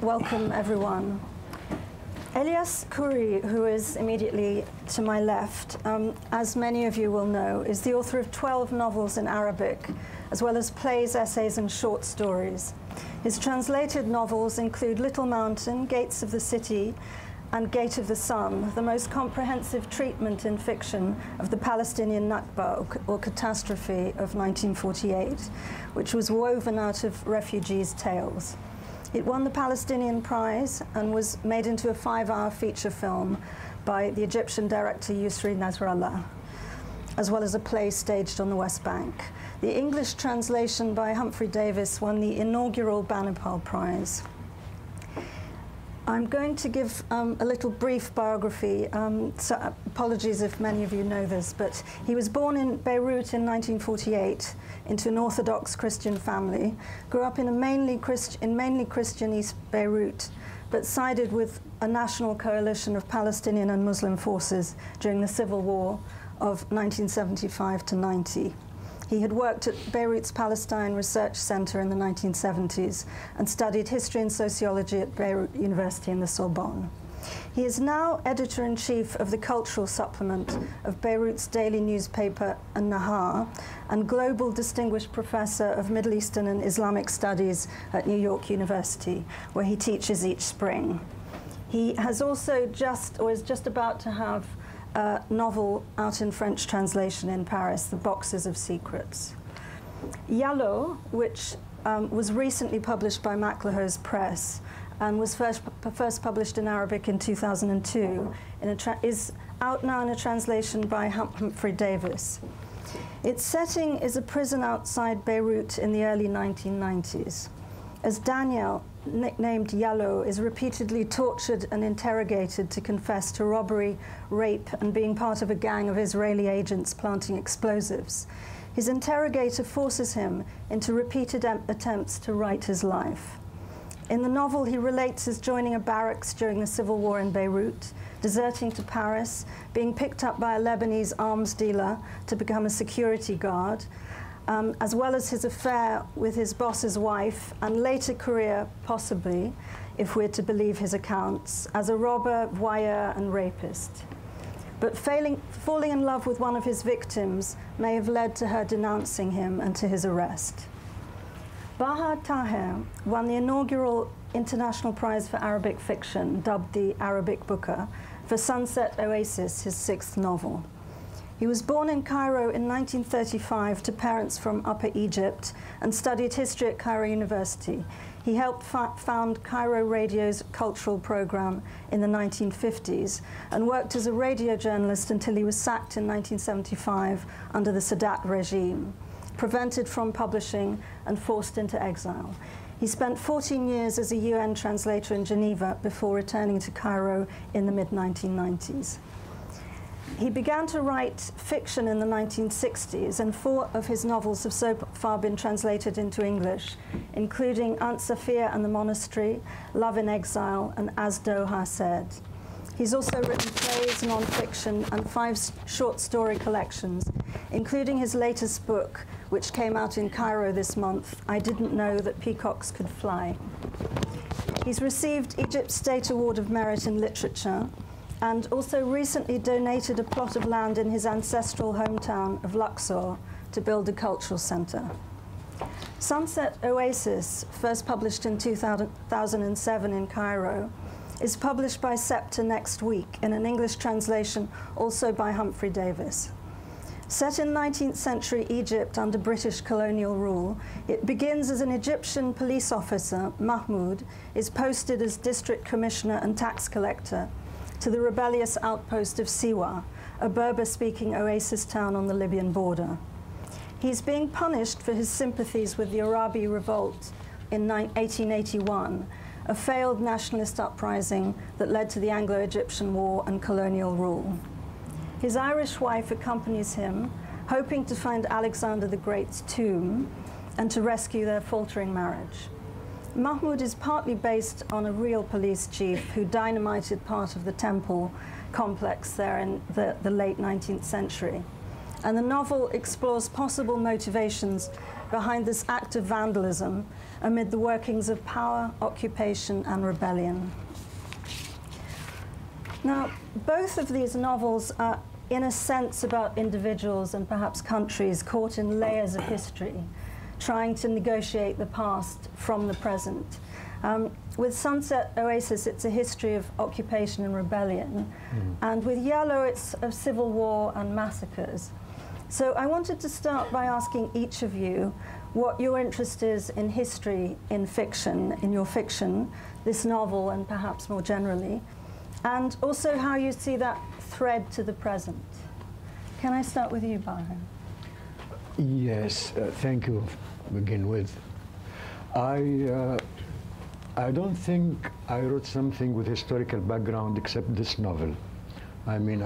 welcome everyone. Elias Khoury, who is immediately to my left, as many of you will know, is the author of 12 novels in Arabic, as well as plays, essays, and short stories. His translated novels include Little Mountain, Gates of the City, and Gate of the Sun, the most comprehensive treatment in fiction of the Palestinian Nakba, or catastrophe, of 1948, which was woven out of refugees' tales. It won the Palestinian Prize and was made into a 5-hour feature film by the Egyptian director Yusri Nasrallah, as well as a play staged on the West Bank. The English translation by Humphrey Davis won the inaugural Banipal Prize. I'm going to give a little brief biography, so apologies if many of you know this, but he was born in Beirut in 1948 into an Orthodox Christian family, grew up in mainly Christian East Beirut, but sided with a national coalition of Palestinian and Muslim forces during the civil war of 1975 to 90. He had worked at Beirut's Palestine Research Center in the 1970s and studied history and sociology at Beirut University in the Sorbonne. He is now editor-in-chief of the cultural supplement of Beirut's daily newspaper, al-Nahar, and global distinguished professor of Middle Eastern and Islamic studies at New York University, where he teaches each spring. He has also is just about to have a novel out in French translation in Paris, The Boxes of Secrets. Yalo, which was recently published by MacLehose Press and was first published in Arabic in 2002, is out now in a translation by Humphrey Davis. Its setting is a prison outside Beirut in the early 1990s. As Daniel, nicknamed Yalo, is repeatedly tortured and interrogated to confess to robbery, rape, and being part of a gang of Israeli agents planting explosives, his interrogator forces him into repeated attempts to right his life. In the novel, he relates his joining a barracks during the civil war in Beirut, deserting to Paris, being picked up by a Lebanese arms dealer to become a security guard, as well as his affair with his boss's wife, and later career, possibly, if we're to believe his accounts, as a robber, voyeur, and rapist. But falling in love with one of his victims may have led to her denouncing him and to his arrest. Bahaa Taher won the inaugural International Prize for Arabic Fiction, dubbed the Arabic Booker, for Sunset Oasis, his 6th novel. He was born in Cairo in 1935 to parents from Upper Egypt and studied history at Cairo University. He helped found Cairo Radio's cultural program in the 1950s and worked as a radio journalist until he was sacked in 1975 under the Sadat regime, prevented from publishing and forced into exile. He spent 14 years as a UN translator in Geneva before returning to Cairo in the mid-1990s. He began to write fiction in the 1960s, and 4 of his novels have so far been translated into English, including Aunt Sophia and the Monastery, Love in Exile, and As Doha Said. He's also written plays, non-fiction, and 5 short story collections, including his latest book, which came out in Cairo this month, I Didn't Know That Peacocks Could Fly. He's received Egypt's State Award of Merit in Literature, and also recently donated a plot of land in his ancestral hometown of Luxor to build a cultural center. Sunset Oasis, first published in 2007 in Cairo, is published by Scepter next week in an English translation also by Humphrey Davis. Set in 19th century Egypt under British colonial rule, it begins as an Egyptian police officer, Mahmoud, is posted as district commissioner and tax collector to the rebellious outpost of Siwa, a Berber-speaking oasis town on the Libyan border. He's being punished for his sympathies with the Arabi Revolt in 1881, a failed nationalist uprising that led to the Anglo-Egyptian War and colonial rule. His Irish wife accompanies him, hoping to find Alexander the Great's tomb and to rescue their faltering marriage. Mahmoud is partly based on a real police chief who dynamited part of the temple complex there in the late 19th century. And the novel explores possible motivations behind this act of vandalism amid the workings of power, occupation, and rebellion. Now, both of these novels are, in a sense, about individuals and perhaps countries caught in layers of history, trying to negotiate the past from the present. With Sunset Oasis, it's a history of occupation and rebellion. And with Yalo, it's of civil war and massacres. So I wanted to start by asking each of you what your interest is in history, in fiction, in your fiction, this novel, and perhaps more generally, and also how you see that thread to the present. Can I start with you, Bahaa? Yes, thank you to begin with. I don't think I wrote something with historical background except this novel. I mean,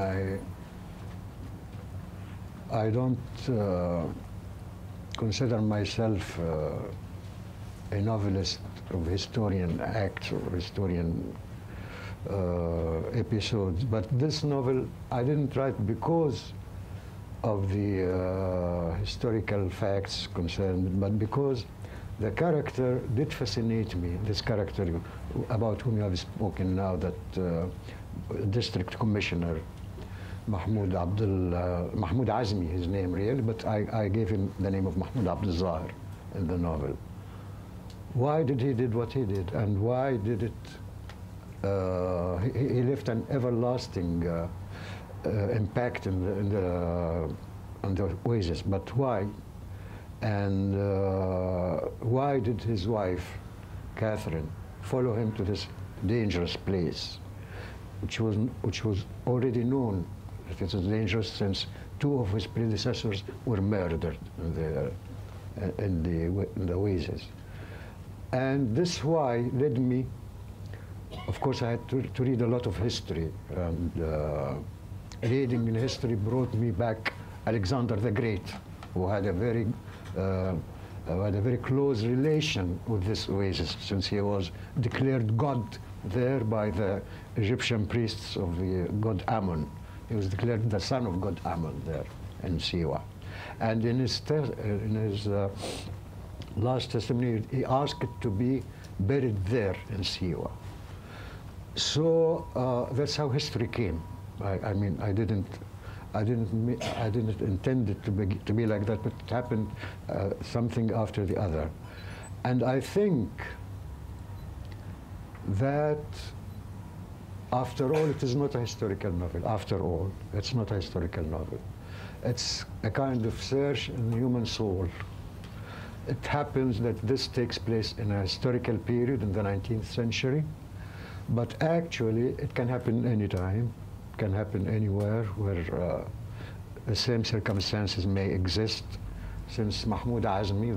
I don't consider myself a novelist of historian acts or historian episodes, but this novel I didn't write because of the historical facts concerned, but because the character did fascinate me, this character about whom you have spoken now, that district commissioner, Mahmoud Azmi, his name really, but I gave him the name of Mahmoud Abd El Zahir in the novel. Why did he did what he did, and why did it, he left an everlasting impact on the Oasis, but why? And why did his wife, Catherine, follow him to this dangerous place, which was already known that it was dangerous since two of his predecessors were murdered in the Oasis. And this why led me, of course I had to read a lot of history, and reading in history brought me back Alexander the Great, who had a very close relation with this oasis, since he was declared God there by the Egyptian priests of the god Ammon. He was declared the son of god Ammon there in Siwa. And in his last testimony, he asked to be buried there in Siwa. So that's how history came. I mean, I didn't intend it to be like that, but it happened something after the other. And I think that, after all, it is not a historical novel. After all, it's not a historical novel. It's a kind of search in the human soul. It happens that this takes place in a historical period in the 19th century, but actually it can happen anytime. Can happen anywhere where the same circumstances may exist, since Mahmoud Azmi,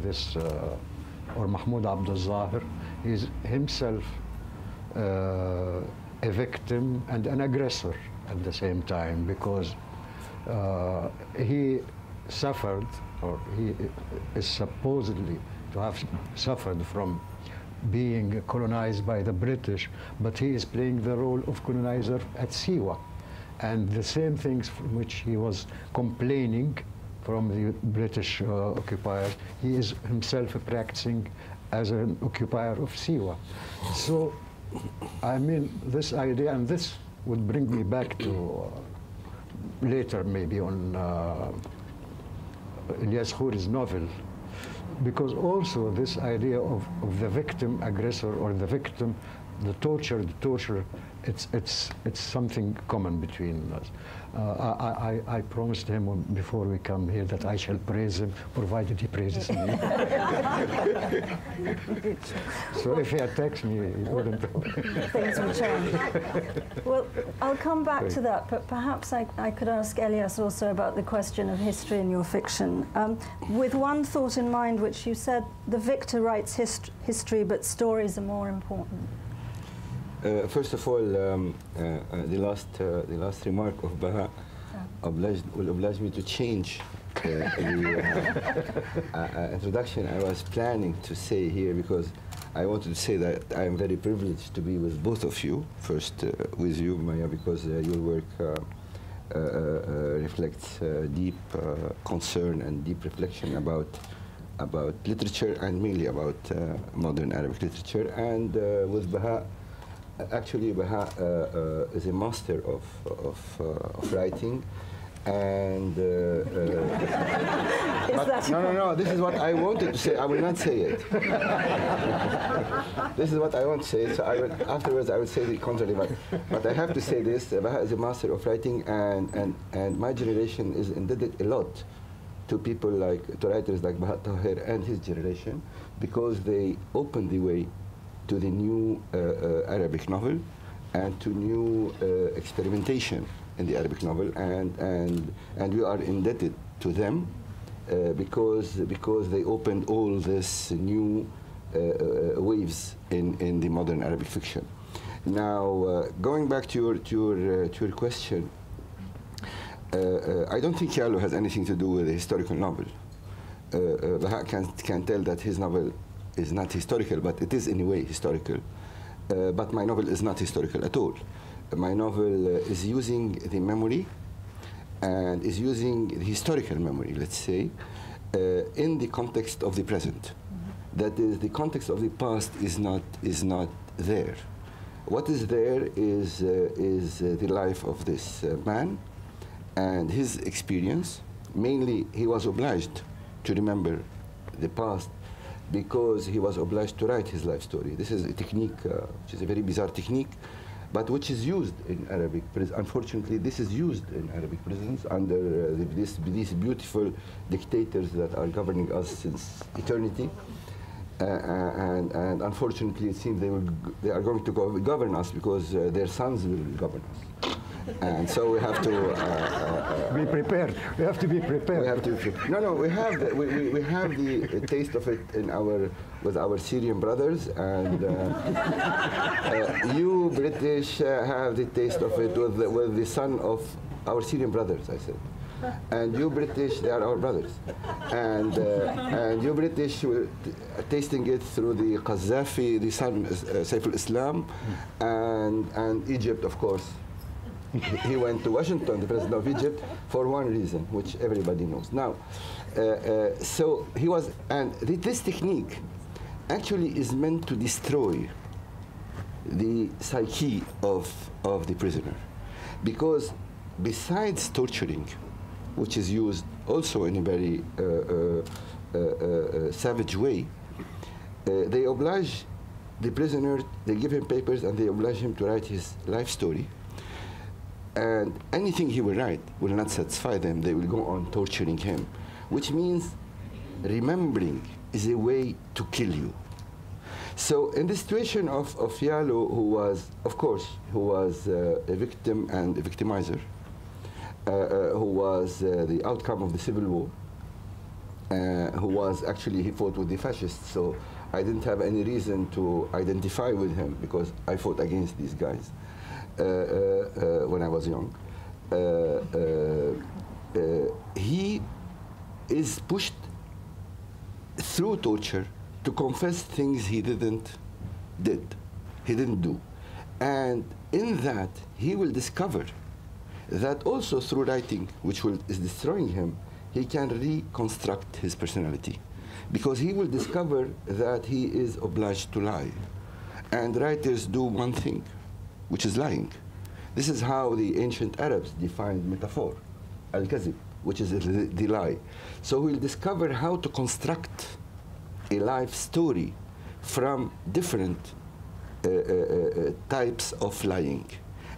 or Mahmoud Abd El Zahir, is himself a victim and an aggressor at the same time, because he suffered, or he is supposedly to have suffered from being colonized by the British, but he is playing the role of colonizer at Siwa. And the same things from which he was complaining from the British occupiers, he is himself practicing as an occupier of Siwa. So, I mean, this idea, and this would bring me back to later maybe on Elias Khoury's novel, because also this idea of the victim aggressor, or the victim, the torturer, it's something common between us. I promised him before we come here that I shall praise him, provided he praises me. So if he attacks me, he wouldn't. Things will change. Well, I'll come back to that, but perhaps I could ask Elias also about the question of history in your fiction. With one thought in mind, which you said, the victor writes history, but stories are more important. First of all, the last remark of Bahaa will oblige me to change the introduction I was planning to say here, because I wanted to say that I am very privileged to be with both of you. First, with you, Maya, because your work reflects deep concern and deep reflection about about literature and mainly about modern Arabic literature. And with Bahaa, actually Bahaa is a master of writing. And no, this is what I wanted to say. I will not say it. This is what I want to say. So afterwards I will say the contrary. But I have to say this: Bahaa is a master of writing, and my generation is indebted a lot to people to writers like Bahaa Taher and his generation, because they opened the way to the new Arabic novel and to new experimentation in the Arabic novel, and we are indebted to them because they opened all this new waves in the modern Arabic fiction. Now, going back to your question, I don't think Yalo has anything to do with a historical novel. Bahaa can tell that his novel is not historical, but it is in a way historical. But my novel is not historical at all. My novel is using the memory and is using the historical memory, let's say, in the context of the present. That is, the context of the past is not there. What is there is the life of this man and his experience. Mainly, he was obliged to remember the past because he was obliged to write his life story. This is a technique, which is a very bizarre technique, but which is used in Arabic prisons. Unfortunately, this is used in Arabic prisons under these beautiful dictators that are governing us since eternity. And unfortunately, it seems they are going to govern us because their sons will govern us. And so we have to be prepared. We have to be prepared. We have to. No, we have the taste of it with our Syrian brothers, and you British have the taste of it with the son of our Syrian brothers. I said. And you British, they are our brothers, and you British were tasting it through the Qaddafi, the son Saif al-Islam, and Egypt, of course. He went to Washington, the president of Egypt, for one reason, which everybody knows. Now, so he was, and this technique actually is meant to destroy the psyche of the prisoner, because besides torturing, which is used also in a very savage way, they oblige the prisoner, they give him papers and they oblige him to write his life story. And anything he will write will not satisfy them. They will go on torturing him, which means remembering is a way to kill you. So in the situation of Yalo, who was, of course, a victim and a victimizer, who was the outcome of the civil war, who was actually, he fought with the fascists, so I didn't have any reason to identify with him because I fought against these guys when I was young. He is pushed through torture to confess things he didn't do. And in that, he will discover that also through writing, which is destroying him, he can reconstruct his personality. Because he will discover that he is obliged to lie. And writers do one thing, which is lying. This is how the ancient Arabs defined metaphor, al-kazib, which is the lie. So we'll discover how to construct a life story from different types of lying.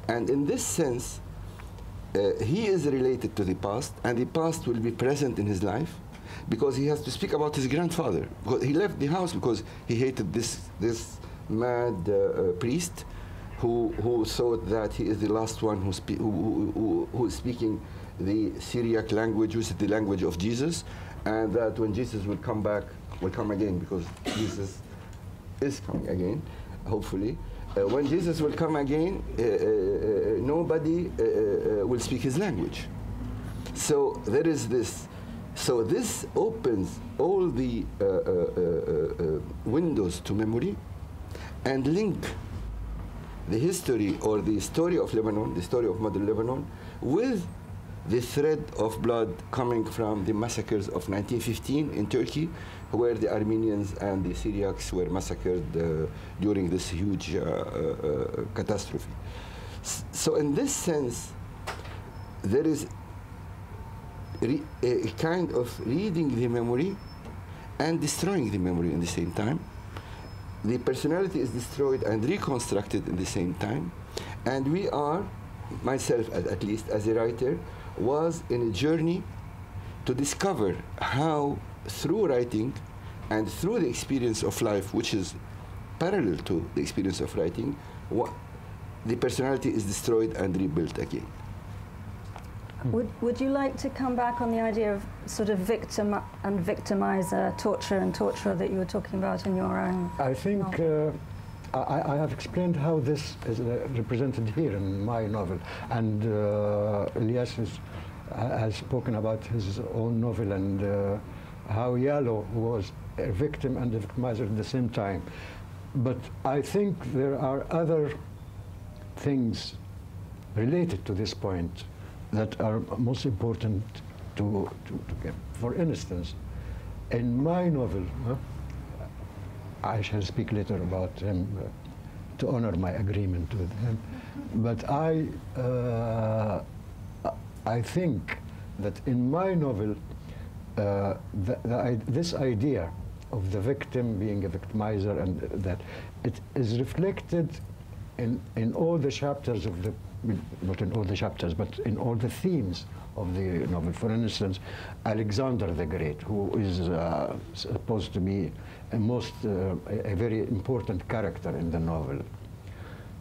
And in this sense, he is related to the past, and the past will be present in his life because he has to speak about his grandfather. Because he left the house because he hated this mad priest who thought that he is the last one who is speaking the Syriac language, which is the language of Jesus, and that when Jesus will come back, will come again, because Jesus is coming again, hopefully. When Jesus will come again, nobody will speak his language. So there is this. So this opens all the windows to memory and link the history or the story of Lebanon, the story of modern Lebanon, with the thread of blood coming from the massacres of 1915 in Turkey, where the Armenians and the Syriacs were massacred during this huge catastrophe. So in this sense, there is a kind of reading the memory and destroying the memory in the same time. The personality is destroyed and reconstructed in the same time. And we are, myself at least as a writer, was in a journey to discover how through writing and through the experience of life, which is parallel to the experience of writing, the personality is destroyed and rebuilt again. Would you like to come back on the idea of sort of victim and victimizer, torturer and torturer that you were talking about in your own? I think I have explained how this is represented here in my novel, and Elias has spoken about his own novel and how Yalo was a victim and a victimizer at the same time. But I think there are other things related to this point that are most important to get. For instance, in my novel, I shall speak later about him to honor my agreement with him, but I think that in my novel, this idea of the victim being a victimizer and that it is reflected in all the chapters of the, not in all the chapters, but in all the themes of the novel. For instance, Alexander the Great, who is supposed to be a very important character in the novel.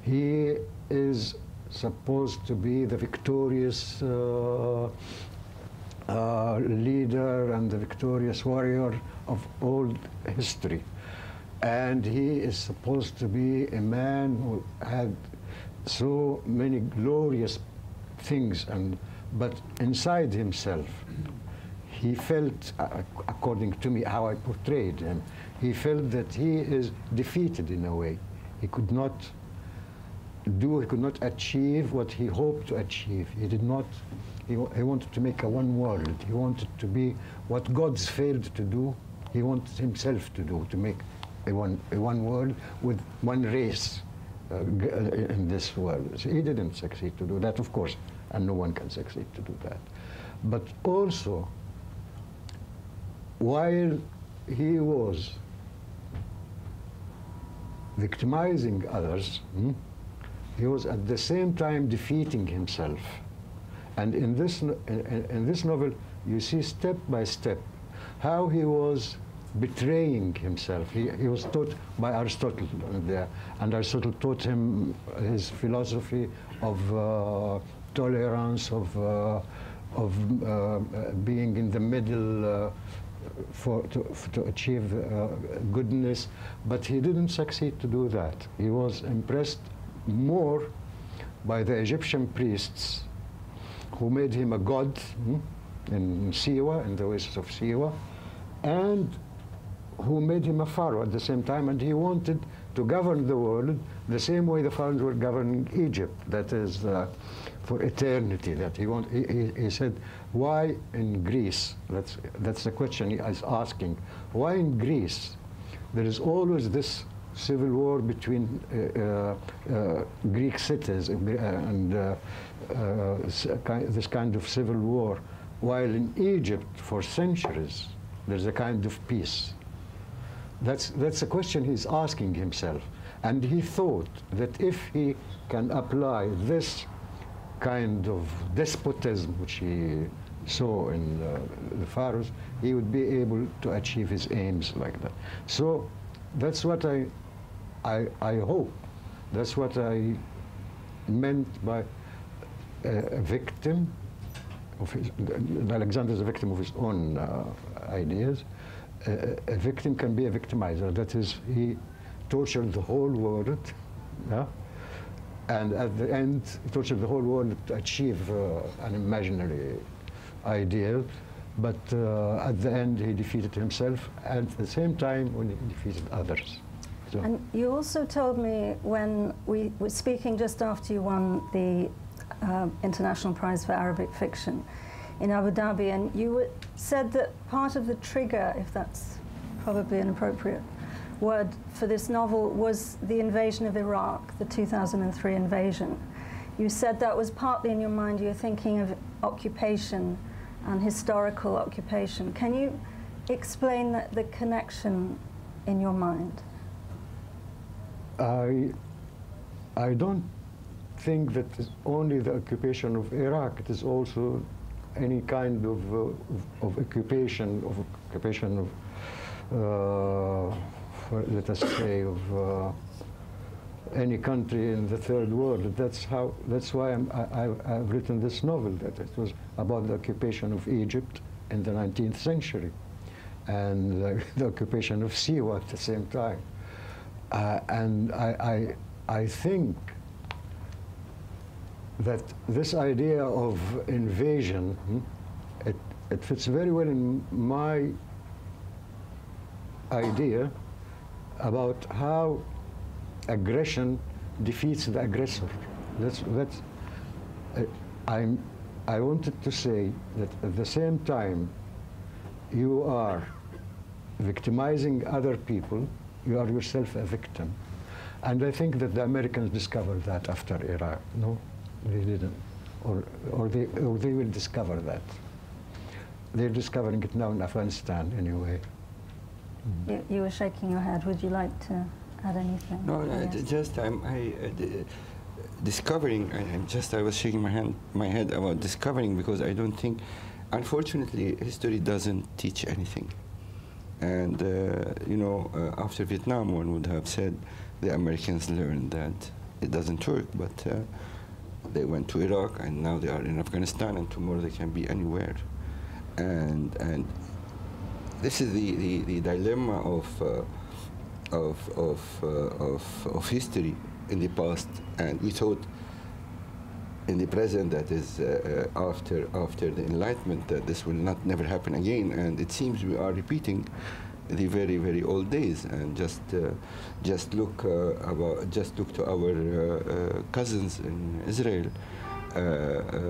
He is supposed to be the victorious leader and the victorious warrior of old history. And he is supposed to be a man who had so many glorious things, but inside himself, he felt, according to me, how I portrayed him, he felt that he is defeated in a way. He could not achieve what he hoped to achieve. He did not, he wanted to make a one world. He wanted to be what gods failed to do. He wanted himself to do, to make a one world with one race in this world. So he didn't succeed to do that, of course, and no one can succeed to do that. But also, while he was victimizing others, he was at the same time defeating himself. And in this novel, you see step by step how he was betraying himself. He was taught by Aristotle there, and Aristotle taught him his philosophy of tolerance, of being in the middle to achieve goodness, but he didn't succeed to do that. He was impressed more by the Egyptian priests who made him a god in Siwa, in the oasis of Siwa, and who made him a pharaoh at the same time, and he wanted to govern the world the same way the pharaohs were governing Egypt, that is for eternity. That he said, why in Greece, that's the question he is asking, why in Greece there is always this civil war between Greek cities and this kind of civil war, while in Egypt for centuries there's a kind of peace. That's a question he's asking himself. And he thought that if he can apply this kind of despotism which he saw in the pharaohs, he would be able to achieve his aims like that. So that's what I hope. That's what I meant by a victim of his, Alexander is a victim of his own ideas. A victim can be a victimizer. That is, he tortured the whole world, yeah? And at the end, he tortured the whole world to achieve an imaginary ideal. But at the end, he defeated himself, and at the same time, when he defeated others. So. And you also told me when we were speaking just after you won the International Prize for Arabic Fiction in Abu Dhabi, and you said that part of the trigger, if that's probably an appropriate word for this novel, was the invasion of Iraq, the 2003 invasion. You said that was partly in your mind, you were thinking of occupation and historical occupation. Can you explain the connection in your mind? I don't think that it's only the occupation of Iraq. It is also any kind of occupation of, let us say, of any country in the third world. That's why I've written this novel, that it was about the occupation of Egypt in the 19th century and the occupation of Siwa at the same time. And I think that this idea of invasion, it fits very well in my idea about how aggression defeats the aggressor. I wanted to say that at the same time you are victimizing other people, you are yourself a victim. And I think that the Americans discovered that after Iraq. No, they didn't. Or they will discover that. They're discovering it now in Afghanistan anyway. You were shaking your head. Would you like to add anything? No, Yes. just discovering. I was shaking my head about discovering, because I don't think, unfortunately, history doesn't teach anything. And you know, after Vietnam, one would have said the Americans learned that it doesn't work, but they went to Iraq, and now they are in Afghanistan, and tomorrow they can be anywhere. And this is the dilemma of history in the past, and we thought in the present, that is after the Enlightenment, that this will never happen again, and it seems we are repeating the very old days. And just look to our cousins in Israel,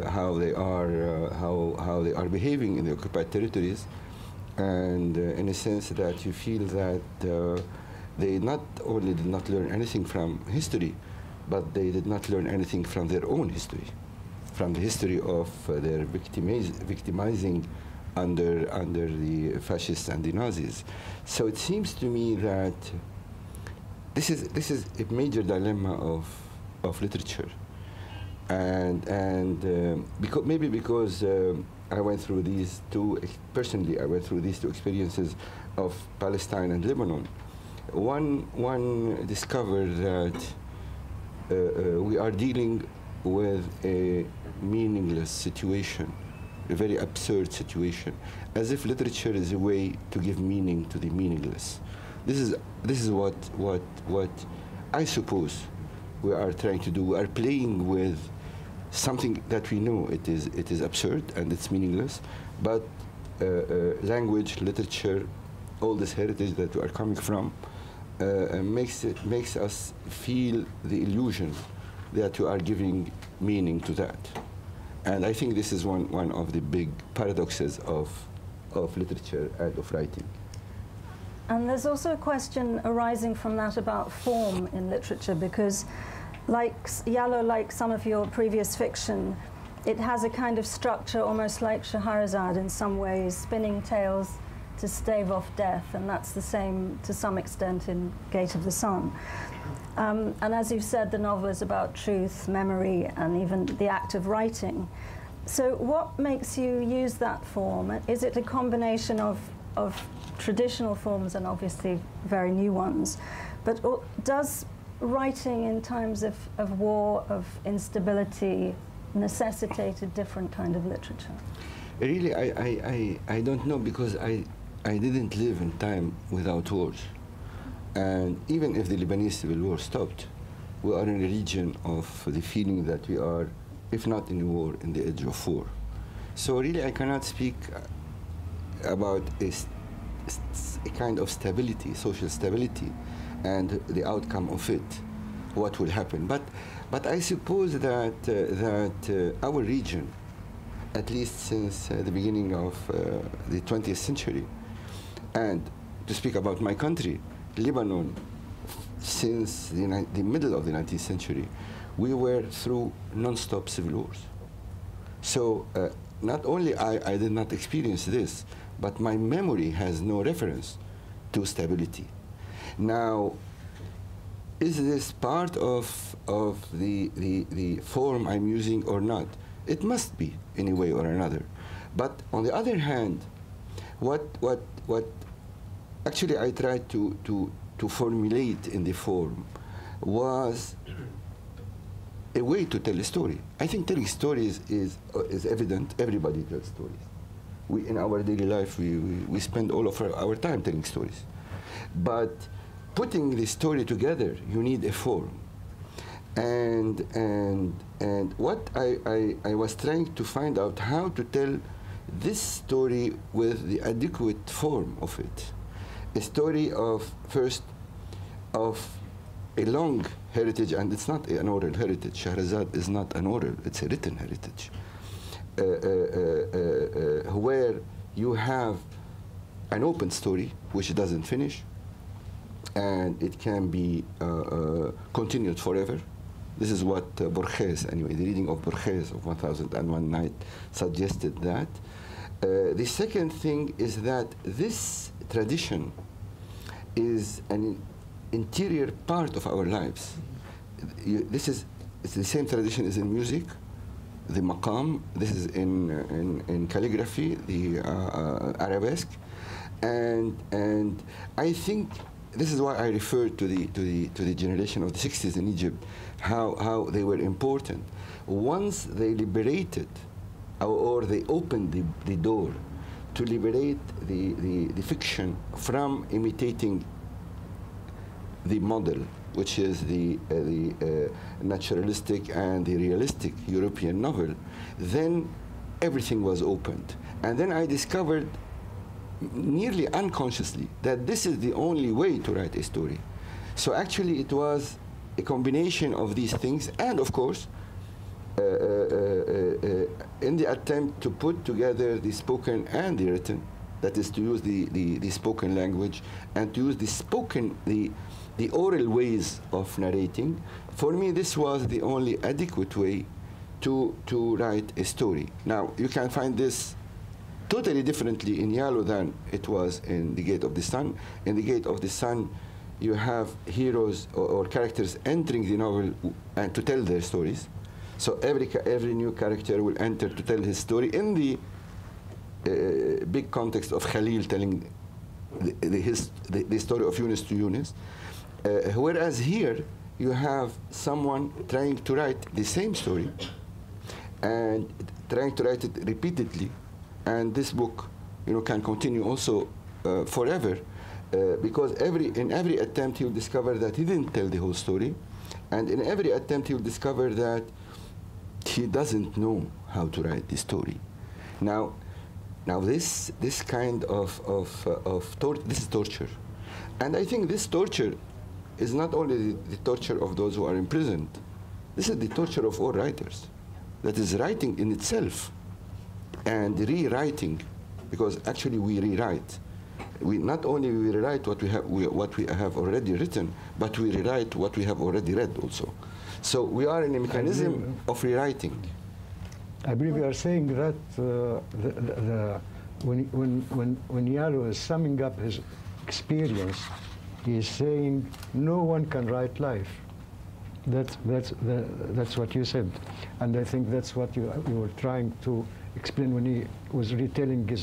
how they are behaving in the occupied territories. And in a sense that you feel that they not only did not learn anything from history, but they did not learn anything from their own history, from the history of their victimizing under the fascists and the Nazis. So it seems to me that this is a major dilemma of literature, and maybe because I went through these two, personally, I went through these two experiences of Palestine and Lebanon. One discovered that we are dealing with a meaningless situation, a very absurd situation, as if literature is a way to give meaning to the meaningless. This is what I suppose we are trying to do. We are playing with something that we know it is absurd and it's meaningless, but language, literature, all this heritage that we are coming from makes us feel the illusion that you are giving meaning to that. And I think this is one of the big paradoxes of literature and of writing. And there's also a question arising from that about form in literature, because like Yalo, like some of your previous fiction, it has a kind of structure almost like Scheherazade in some ways, spinning tales to stave off death, and that's the same to some extent in Gate of the Sun. And as you've said, the novel is about truth, memory, and even the act of writing. So what makes you use that form? Is it a combination of traditional forms and obviously very new ones? But does writing in times of war, of instability, necessitate a different kind of literature? Really, I don't know, because I didn't live in time without wars. And even if the Lebanese civil war stopped, we are in a region of the feeling that we are, if not in a war, in the edge of war. So really, I cannot speak about a kind of stability, social stability, and the outcome of it. what will happen. But I suppose that our region, at least since the beginning of the 20th century, and to speak about my country, Lebanon, since the middle of the 19th century, we were through non-stop civil wars. So not only I did not experience this, but my memory has no reference to stability. Now, is this part of the form I'm using or not? It must be in a way or another. But on the other hand, what actually I tried to formulate in the form was a way to tell a story. I think telling stories is evident. Everybody tells stories. We, in our daily life, we spend all of our time telling stories. But putting the story together, you need a form. And what I was trying to find out how to tell this story with the adequate form of it. A story of, first, of a long heritage, and it's not an oral heritage. Shahrazad is not an oral, it's a written heritage, where you have an open story which doesn't finish, and it can be continued forever. This is what Borges, anyway, the reading of Borges of 1001 Night suggested that. The second thing is that this tradition is an interior part of our lives. It's the same tradition as in music, the maqam. This is in calligraphy, the arabesque, and I think this is why I referred to the generation of the 60s in Egypt, how they were important. Once they liberated, or they opened the door to liberate the fiction from imitating the model, which is the naturalistic and the realistic European novel, then everything was opened. And then I discovered, nearly unconsciously, that this is the only way to write a story. So actually it was a combination of these things, and of course, in the attempt to put together the spoken and the written, that is to use the spoken language and to use the oral ways of narrating. For me, this was the only adequate way to write a story. Now, you can find this totally differently in Yalo than it was in The Gate of the Sun. In The Gate of the Sun, you have heroes or characters entering the novel and to tell their stories. So every new character will enter to tell his story in the big context of Khalil telling the story of Yunus to Yunus. Whereas here, you have someone trying to write the same story and trying to write it repeatedly. And this book, can continue also forever, because in every attempt he'll discover that he didn't tell the whole story, and in every attempt he'll discover that he doesn't know how to write the story. Now this kind of this is torture, and I think this torture is not only the torture of those who are imprisoned. This is the torture of all writers. That is writing in itself and rewriting, because actually we rewrite. We not only rewrite what we have already written, but we rewrite what we have already read also. So we are in a mechanism of rewriting. I believe you are saying that when Yalo is summing up his experience, he is saying no one can write life. That's what you said, and I think that's what you were trying to explain when he was retelling his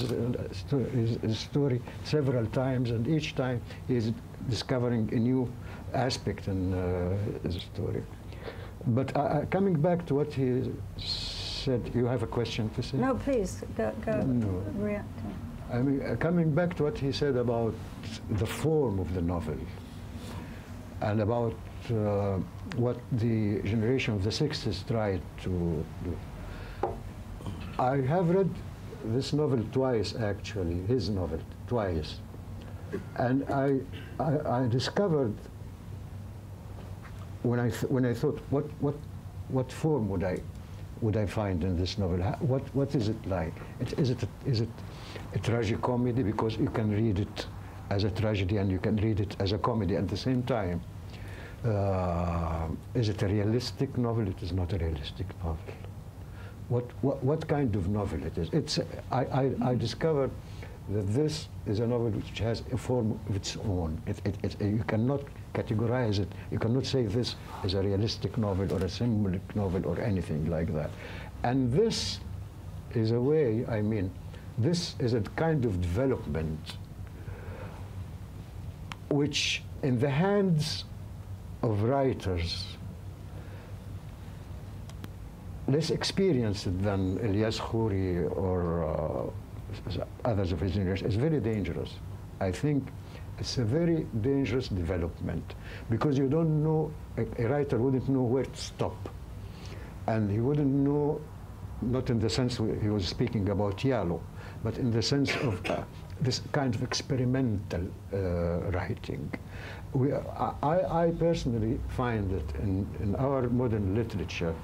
story several times, and each time he is discovering a new aspect in his story. But coming back to what he said, you have a question to say? No, please, go no. React. I mean, coming back to what he said about the form of the novel, and about what the generation of the 60s tried to do. I have read this novel twice, actually, his novel, twice. And I discovered when I thought, what form would I find in this novel? What is it like? Is it a tragicomedy, because you can read it as a tragedy and you can read it as a comedy at the same time? Is it a realistic novel? It is not a realistic novel. What kind of novel it is? I discovered that this is a novel which has a form of its own. You cannot categorize it. You cannot say this is a realistic novel or a symbolic novel or anything like that. And this is a way, I mean, this is a kind of development which, in the hands of writers less experienced than Elias Khoury or others of his generation, is very dangerous. I think it's a very dangerous development, because you don't know, a writer wouldn't know where to stop. And he wouldn't know, not in the sense he was speaking about Yalo, but in the sense of this kind of experimental writing. I personally find that in our modern literature,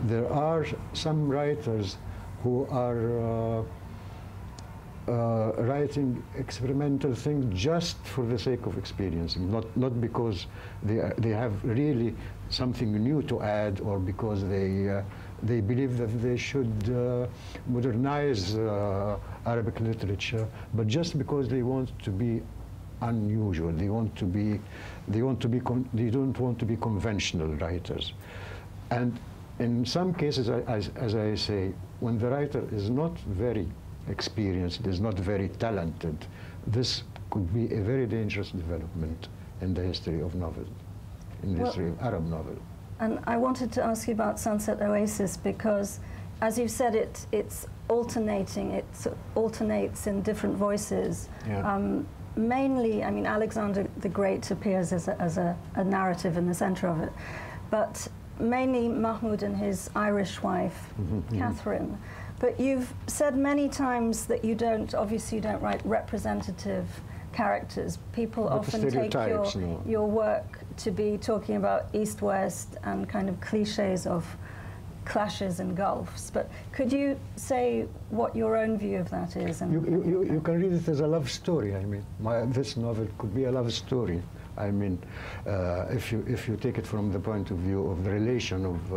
there are some writers who are writing experimental things just for the sake of experiencing, not because they have really something new to add, or because they believe that they should modernize Arabic literature, but just because they want to be unusual. They don't want to be conventional writers. And in some cases, as I say, when the writer is not very experienced, is not very talented, this could be a very dangerous development in the history of novel, in the history of Arab novel. And I wanted to ask you about Sunset Oasis, because, as you've said, it alternates in different voices. Yeah. Mainly, I mean, Alexander the Great appears as a narrative in the center of it, but mainly Mahmoud and his Irish wife, Catherine. But you've said many times that obviously you don't write representative characters. People often take your work to be talking about East-West and kind of cliches of clashes and gulfs. But could you say what your own view of that is? And you can read it as a love story. I mean, this novel could be a love story. I mean, if you take it from the point of view of the relation of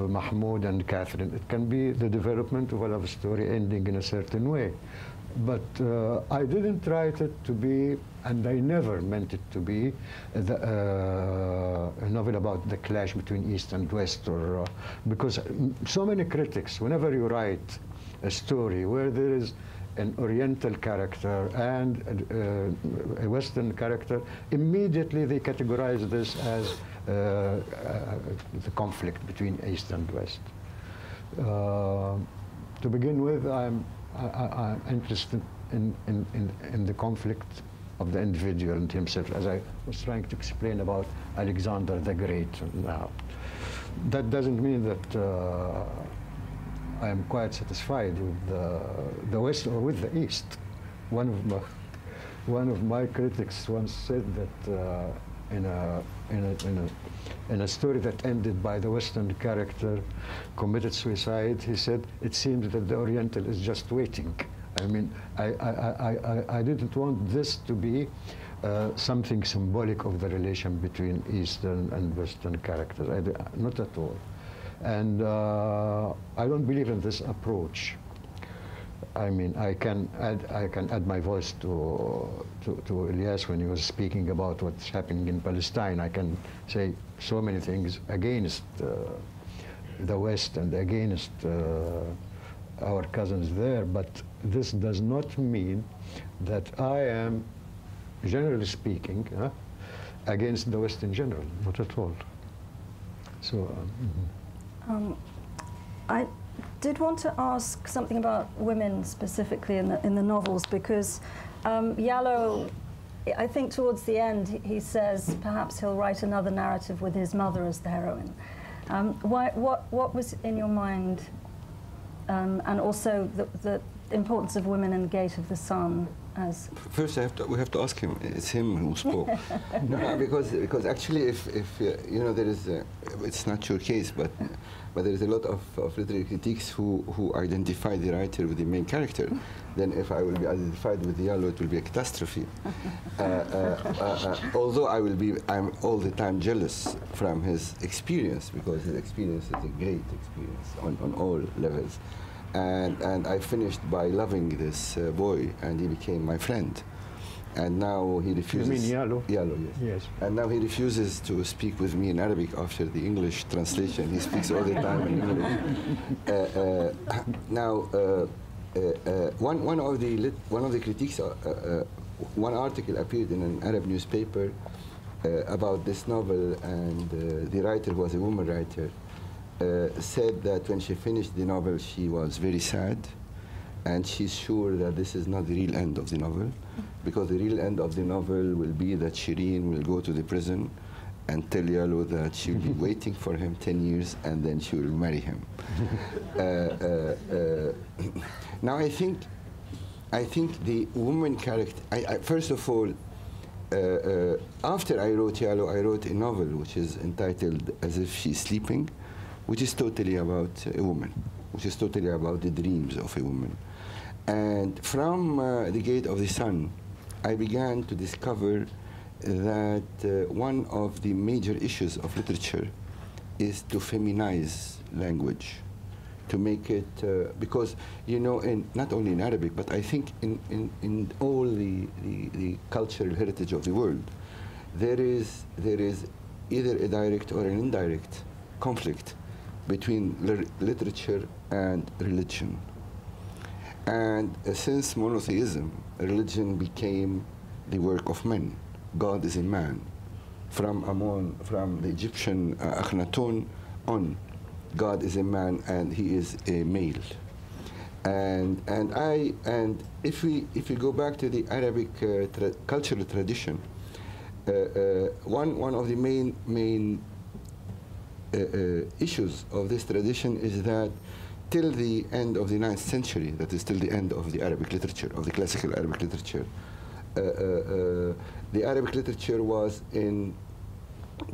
Mahmoud and Catherine, it can be the development of a love story ending in a certain way. But I didn't write it to be, and I never meant it to be, a novel about the clash between East and West, or because so many critics, whenever you write a story where there is an Oriental character and a Western character, immediately they categorize this as the conflict between East and West. To begin with, I'm interested in the conflict of the individual and himself, as I was trying to explain about Alexander the Great. Now, that doesn't mean that I am quite satisfied with the West or with the East. One of my critics once said that in a story that ended by the Western character committed suicide, he said, it seems that the Oriental is just waiting. I mean, I didn't want this to be something symbolic of the relation between Eastern and Western characters. Not at all. And I don't believe in this approach. I mean, I can add my voice to Elias when he was speaking about what's happening in Palestine. I can say so many things against the West and against our cousins there, but this does not mean that I am, generally speaking, against the West in general. Not at all. So. I did want to ask something about women specifically in the novels, because Yalo, I think towards the end he says perhaps he'll write another narrative with his mother as the heroine. What was in your mind, and also the importance of women in the Gate of the Sun as? First, we have to ask him. It's him who spoke. No, because actually, if you know, there is it's not your case, but there is a lot of literary critics who identify the writer with the main character. Then, if I will be identified with Yalo, it will be a catastrophe. Although I'm all the time jealous from his experience, because his experience is a great experience on all levels. And I finished by loving this boy, and he became my friend. And now he refuses. You mean Yalo? Yalo, yes. Yes. And now he refuses to speak with me in Arabic after the English translation. He speaks all the time in English. One of the critiques, one article appeared in an Arab newspaper about this novel, and the writer was a woman writer. Said that when she finished the novel, she was very sad, and she's sure that this is not the real end of the novel, because the real end of the novel will be that Shireen will go to the prison and tell Yalo that she'll be waiting for him 10 years, and then she will marry him. Now, I think the woman character, first of all, after I wrote Yalo, I wrote a novel which is entitled As If She's Sleeping, which is totally about a woman, which is totally about the dreams of a woman. And from The Gate of the Sun, I began to discover that one of the major issues of literature is to feminize language, to make it, because, you know, not only in Arabic, but I think in all the cultural heritage of the world, there is either a direct or an indirect conflict between literature and religion. And since monotheism, religion became the work of men. God is a man. From the Egyptian Akhenaton on, God is a man and he is a male. And if we go back to the Arabic cultural tradition, one of the main issues of this tradition is that till the end of the 9th century, that is till the end of the Arabic literature, of the classical Arabic literature, the Arabic literature was in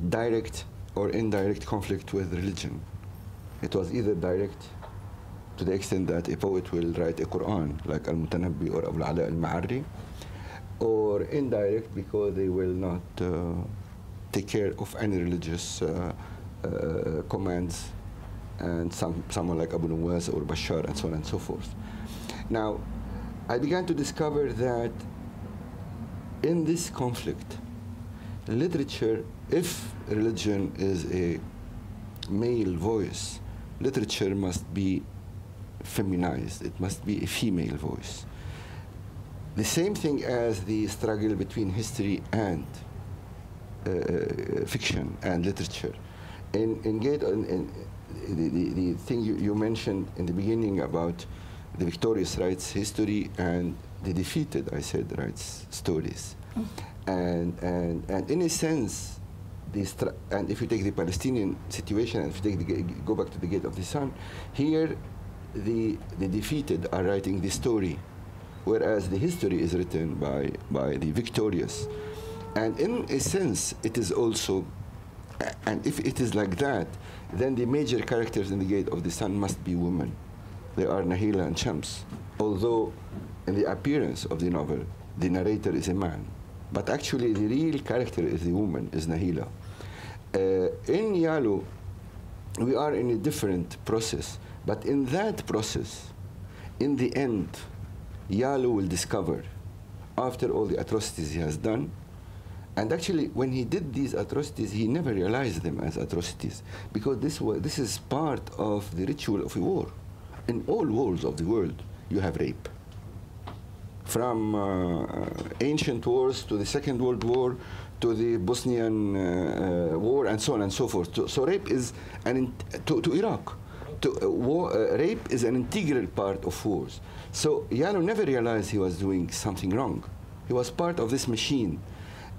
direct or indirect conflict with religion. It was either direct to the extent that a poet will write a Quran like al-Mutanabbi or Abu al-Ala al-Ma'arri, or indirect because they will not take care of any religious commands, and someone like Abu Nuwas or Bashar and so on and so forth. Now, I began to discover that in this conflict, literature, if religion is a male voice, literature must be feminized. It must be a female voice. The same thing as the struggle between history and fiction and literature. The thing you mentioned in the beginning about the victorious writes history and the defeated, I said, writes stories. And in a sense, and if you take the Palestinian situation, and if you go back to the Gate of the Sun, here the defeated are writing the story, whereas the history is written by the victorious. And in a sense, it is also, and if it is like that, then the major characters in the Gate of the Sun must be women. They are Nahila and Shams, although in the appearance of the novel, the narrator is a man. But actually, the real character is the woman, is Nahila. In Yalo, we are in a different process. But in that process, in the end, Yalo will discover, after all the atrocities he has done, and actually, when he did these atrocities, he never realized them as atrocities, because this is part of the ritual of a war. In all wars of the world, you have rape. From ancient wars to the Second World War to the Bosnian war and so on and so forth. So rape is to Iraq. Rape is an integral part of wars. So Yalo never realized he was doing something wrong. He was part of this machine.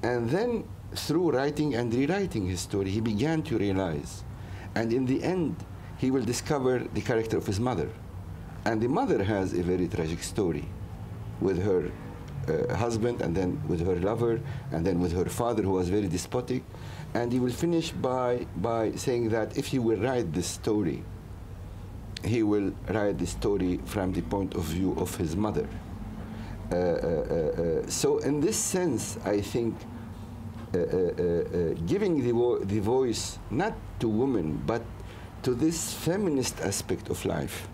And then through writing and rewriting his story, he began to realize. And in the end, he will discover the character of his mother. And the mother has a very tragic story with her husband, and then with her lover, and then with her father, who was very despotic. And he will finish by saying that if he will write this story, he will write the story from the point of view of his mother. So in this sense, I think giving the voice not to women, but to this feminist aspect of life,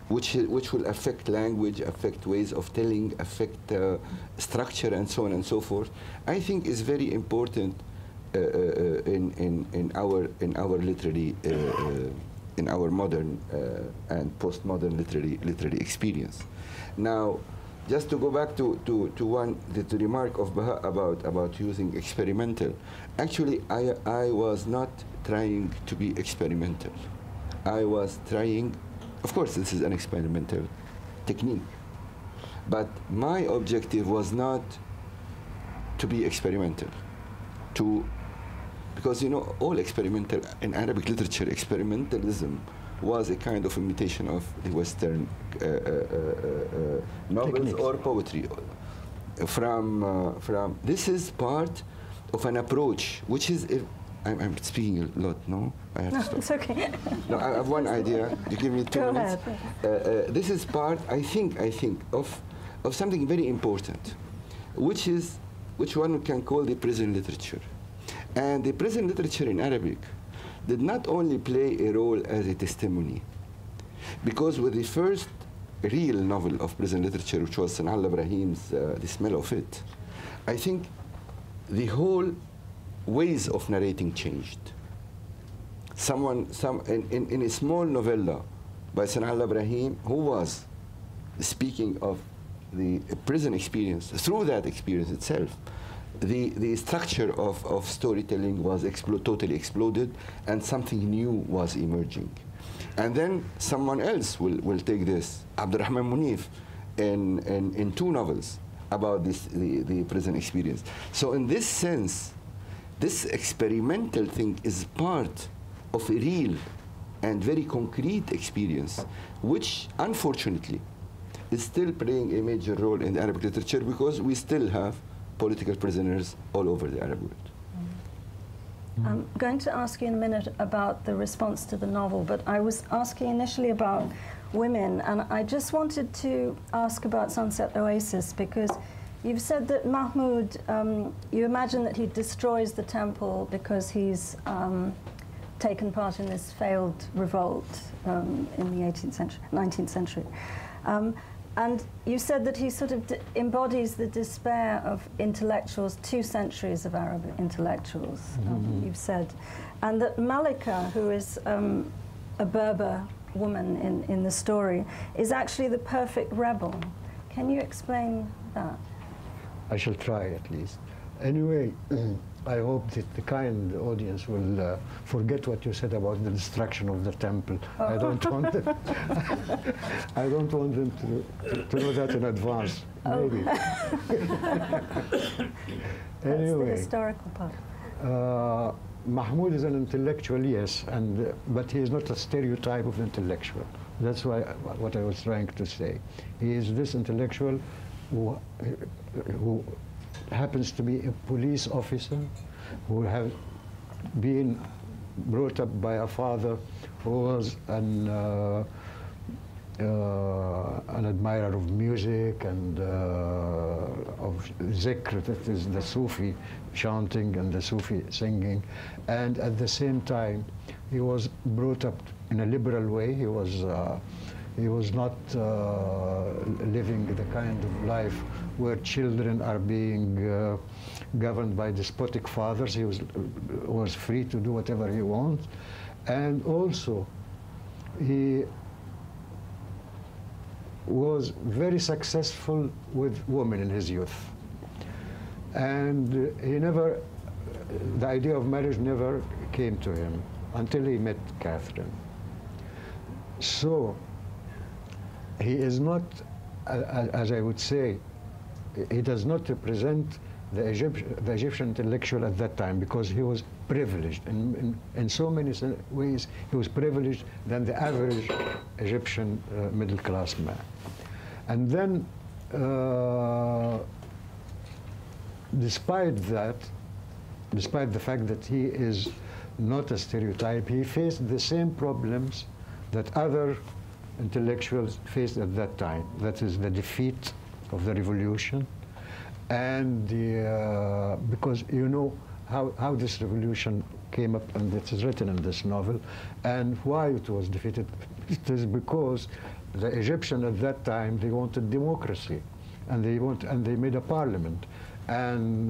which will affect language, affect ways of telling, affect structure, and so on and so forth, I think is very important in our literary, in our modern and postmodern literary experience. Now, just to go back to the remark of Bahaa about using experimental. Actually, I was not trying to be experimental. I was trying, of course, this is an experimental technique, but my objective was not to be experimental, because all experimental in Arabic literature, experimentalism was a kind of imitation of the Western novels techniques or poetry. From this is part of an approach, which is I'm speaking a lot. No, I have to stop. It's okay. No, I have one idea. You give me 2 minutes. Ahead. This is part, I think, of something very important, which one can call the prison literature. And the prison literature in Arabic did not only play a role as a testimony, because with the first real novel of prison literature, which was Sanal Ibrahim's The Smell of It, I think the whole ways of narrating changed. In a small novella by Sanal Ibrahim, who was speaking of the prison experience, through that experience itself, the structure of storytelling was totally exploded, and something new was emerging. And then someone else will take this, Abdurrahman Munif, in 2 novels about the prison experience. So in this sense, this experimental thing is part of a real and very concrete experience, which unfortunately is still playing a major role in Arabic literature, because we still have political prisoners all over the Arab world. I'm going to ask you in a minute about the response to the novel, but I was asking initially about women, and I just wanted to ask about Sunset Oasis, because you've said that Mahmoud, you imagine that he destroys the temple because he's taken part in this failed revolt in the 18th century, 19th century. And you said that he sort of embodies the despair of intellectuals, 2 centuries of Arab intellectuals, you've said. And that Malika, who is a Berber woman in the story, is actually the perfect rebel. Can you explain that? I shall try, at least. Anyway, I hope that the kind audience will forget what you said about the destruction of the temple. Oh. I don't want them. I don't want them to know that in advance. Maybe. That's the historical part. Mahmoud is an intellectual, yes, but he is not a stereotype of intellectual. That's what I was trying to say. He is this intellectual who happens to be a police officer, who have been brought up by a father who was an admirer of music and of zikr, that is the Sufi chanting and the Sufi singing. And at the same time, he was brought up in a liberal way. He was not living the kind of life where children are being governed by despotic fathers. He was free to do whatever he wants. And also, he was very successful with women in his youth. And the idea of marriage never came to him until he met Catherine. So, he is not, as I would say, he does not represent the Egyptian intellectual at that time, because he was privileged. In so many ways, he was privileged than the average Egyptian middle-class man. And then despite that, despite the fact that he is not a stereotype, he faced the same problems that other intellectuals faced at that time. That is the defeat of the revolution, and because you know how this revolution came up, and it is written in this novel, and why it was defeated. It is because the Egyptians at that time, they wanted democracy, and they made a parliament. And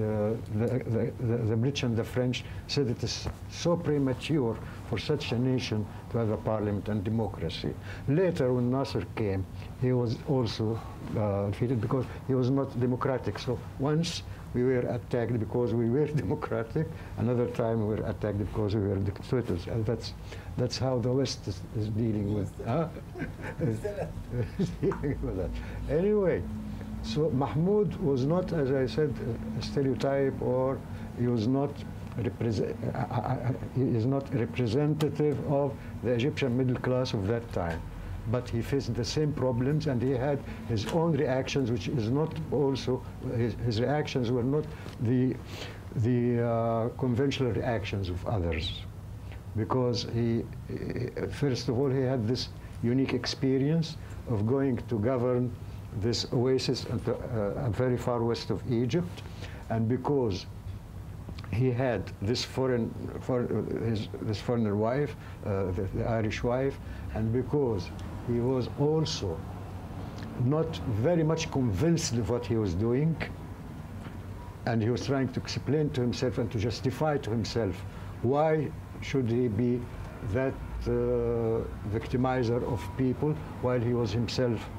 the British and the French said it is so premature for such a nation to have a parliament and democracy. Later, when Nasser came, he was also defeated because he was not democratic. So once we were attacked because we were democratic, another time we were attacked because we were dictators. And that's how the West is dealing with, is dealing with that. Anyway. So Mahmoud was not, as I said, a stereotype, or he was not he is not representative of the Egyptian middle class of that time. But he faced the same problems, and he had his own reactions, which is not also, his reactions were not the conventional reactions of others. Because first of all, he had this unique experience of going to govern this oasis very far west of Egypt, and because he had this foreigner wife, the Irish wife, and because he was also not very much convinced of what he was doing, and he was trying to explain to himself and to justify to himself why should he be that victimizer of people while he was himself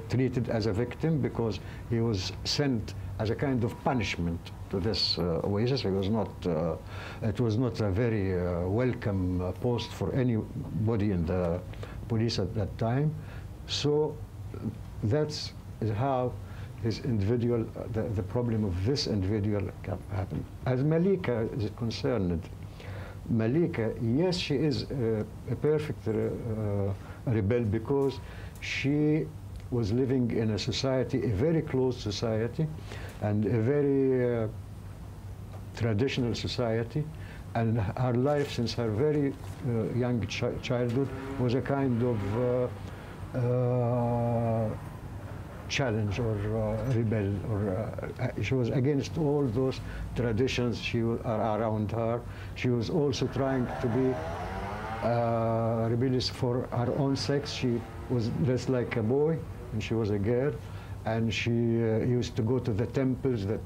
treated as a victim, because he was sent as a kind of punishment to this oasis. It was not a very welcome post for anybody in the police at that time. So that's how his individual, the problem of this individual happened. As Malika is concerned, Malika, yes, she is a perfect rebel, because she was living in a society, a very closed society, and a very traditional society, and her life since her very young childhood was a kind of challenge or rebel, or she was against all those traditions are around her. She was also trying to be rebellious for her own sex. She was dressed like a boy, and she was a girl, and she used to go to the temples that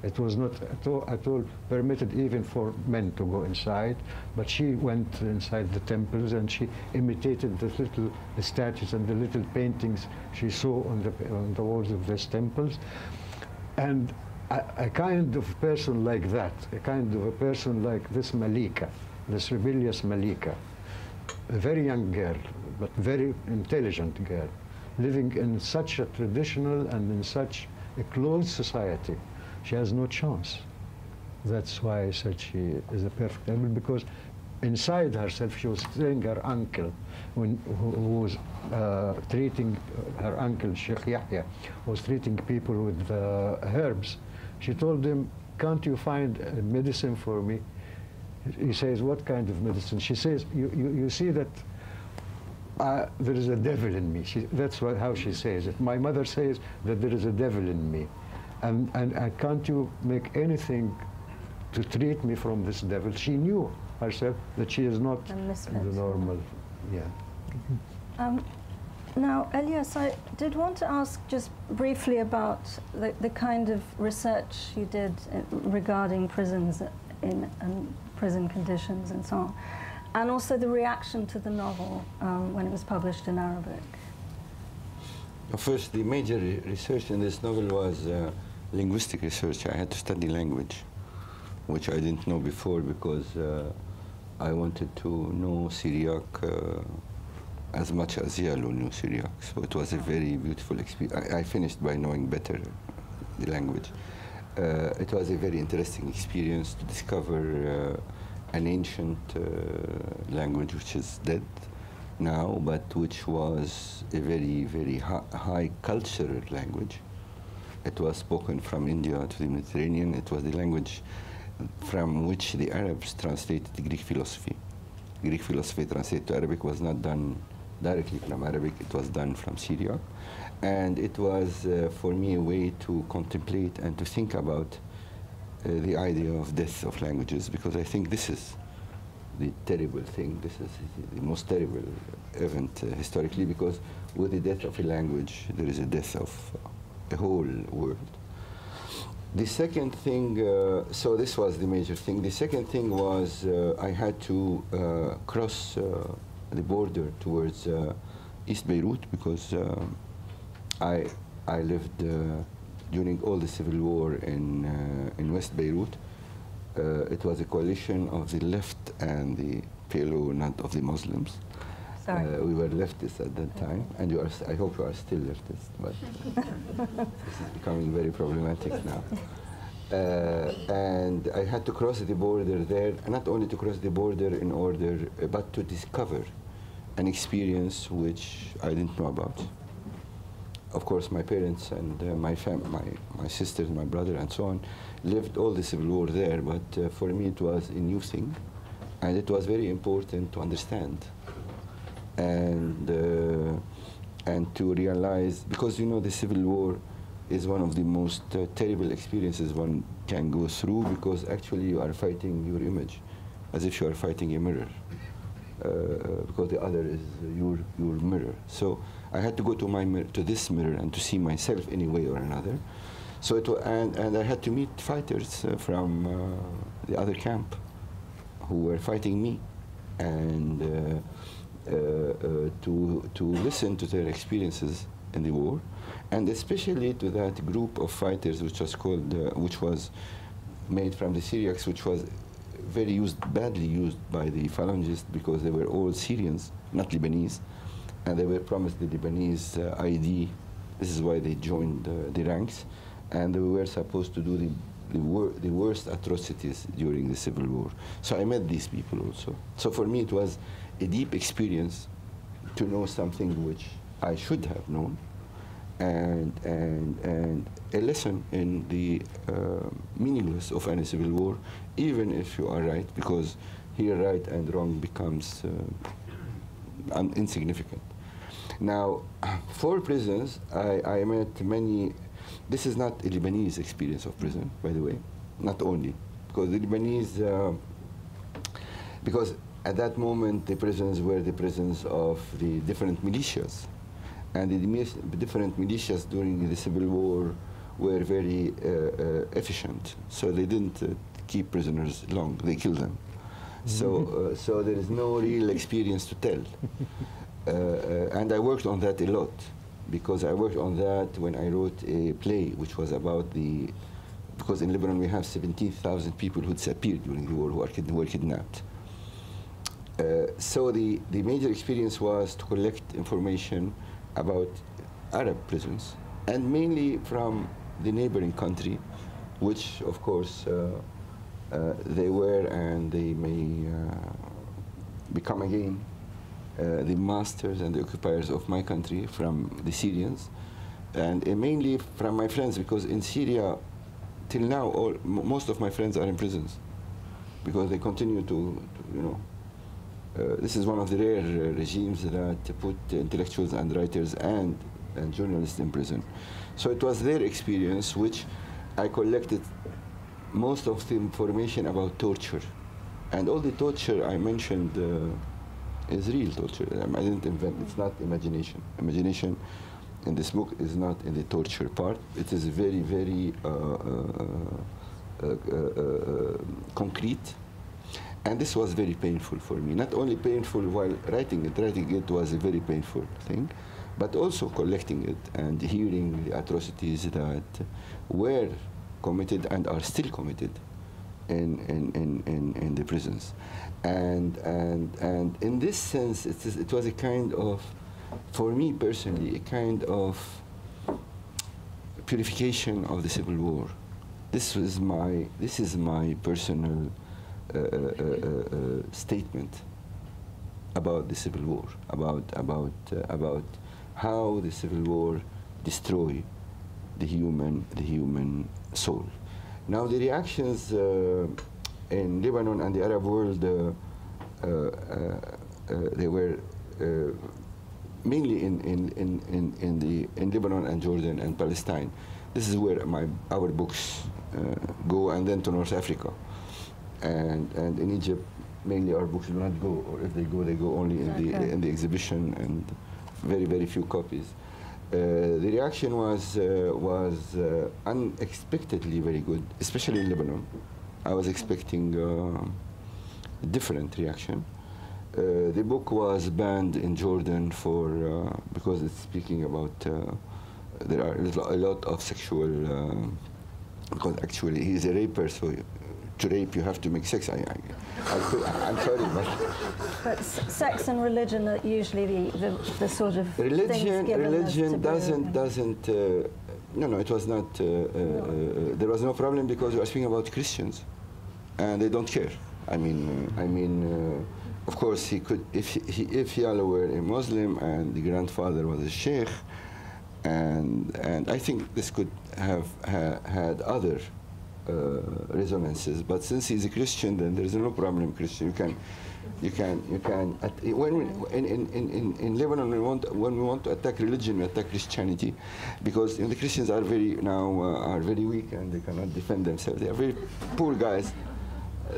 it was not at all permitted even for men to go inside, but she went inside the temples, and she imitated the little statues and the little paintings she saw on the walls of these temples. And a kind of person like that, a kind of a person like this Malika, this rebellious Malika, a very young girl, but very intelligent girl, living in such a traditional and in such a closed society, she has no chance. That's why I said she is a perfect rebel, because inside herself she was telling her uncle, who was treating her uncle, Sheikh Yahya, was treating people with herbs. She told him, "Can't you find medicine for me?" He says, "What kind of medicine?" She says, you see that there is a devil in me. That's how she says it. My mother says that there is a devil in me. And can't you make anything to treat me from this devil? She knew herself that she is not the normal. Yeah. Now, Elias, I did want to ask just briefly about the kind of research you did regarding prisons and prison conditions and so on, and also the reaction to the novel when it was published in Arabic. First, the major research in this novel was linguistic research. I had to study language, which I didn't know before, because I wanted to know Syriac as much as Yalo knew Syriac. So it was a very beautiful experience. I finished by knowing better the language. It was a very interesting experience to discover an ancient language which is dead, now, but which was a very, very high cultural language. It was spoken from India to the Mediterranean. It was the language from which the Arabs translated Greek philosophy. Greek philosophy translated to Arabic was not done directly from Arabic, it was done from Syria. And it was, for me, a way to contemplate and to think about the idea of death of languages, because I think this is the terrible thing. This is the most terrible event historically, because with the death of a language, there is a death of a whole world. The second thing, so this was the major thing. The second thing was I had to cross the border towards East Beirut, because I lived during all the civil war in West Beirut. It was a coalition of the left and the PLO, not of the Muslims. Sorry. We were leftists at that time, and you are, I hope you are still leftists, but this is becoming very problematic now. And I had to cross the border there, not only to cross the border in order, but to discover an experience which I didn't know about. Of course, my parents and my sisters, my brother, and so on, lived all the civil war there, but for me it was a new thing, and it was very important to understand. And to realize, because you know the civil war is one of the most terrible experiences one can go through, because actually you are fighting your image as if you are fighting a mirror, because the other is your mirror. So I had to go to my to this mirror and to see myself in a way or another. So it and I had to meet fighters from the other camp who were fighting me, and to listen to their experiences in the war, and especially to that group of fighters which was called, which was made from the Syriacs, which was very badly used by the Phalangists, because they were all Syrians, not Lebanese, and they were promised the Lebanese ID. This is why they joined the ranks, and they were supposed to do the worst atrocities during the civil war. So I met these people also. So for me it was a deep experience to know something which I should have known, and a lesson in the meaningless of any civil war, even if you are right, because here right and wrong becomes insignificant. Now, for prisons, I met many. This is not a Lebanese experience of prison, by the way, not only, because the Lebanese, because at that moment the prisons were the prisons of the different militias, and the different militias during the civil war were very efficient, so they didn't keep prisoners long, they killed them. So, so there is no real experience to tell. And I worked on that a lot, because I worked on that when I wrote a play which was about because in Lebanon we have 17,000 people who disappeared during the war who were kidnapped. So the major experience was to collect information about Arab prisons, and mainly from the neighboring country, which of course they were, and they may become again the masters and the occupiers of my country, from the Syrians, and mainly from my friends, because in Syria, till now, most of my friends are in prisons, because they continue to you know, this is one of the rare regimes that put intellectuals and writers and journalists in prison. So it was their experience which I collected most of the information about torture. And all the torture I mentioned is real torture. I didn't invent, it's not imagination. Imagination in this book is not in the torture part. It is very, very concrete. And this was very painful for me. Not only painful while writing it was a very painful thing, but also collecting it and hearing the atrocities that were committed and are still committed in the prisons. And in this sense, it was a kind of, for me personally, a kind of purification of the civil war. This is my personal statement. about the civil war, about how the civil war destroyed the human soul. Now the reactions in Lebanon and the Arab world, they were mainly in Lebanon and Jordan and Palestine. This is where our books go, and then to North Africa, and in Egypt mainly our books do not go, or if they go only in the exhibition, and very few copies. The reaction was unexpectedly very good, especially in Lebanon. I was expecting a different reaction. The book was banned in Jordan because it's speaking about there are a lot of sexual because actually he's a raper, so to rape you have to make sex. I'm sorry, but sex and religion are usually the sort of religion doesn't. No, it was not. There was no problem because we are speaking about Christians, and they don't care. I mean, of course, he could if Yalo were a Muslim and the grandfather was a sheikh, and I think this could have had other resonances. But since he's a Christian, then there is no problem. Christian, you can. In Lebanon, when we want to attack religion, we attack Christianity, because the Christians are very weak and they cannot defend themselves. They are very poor guys.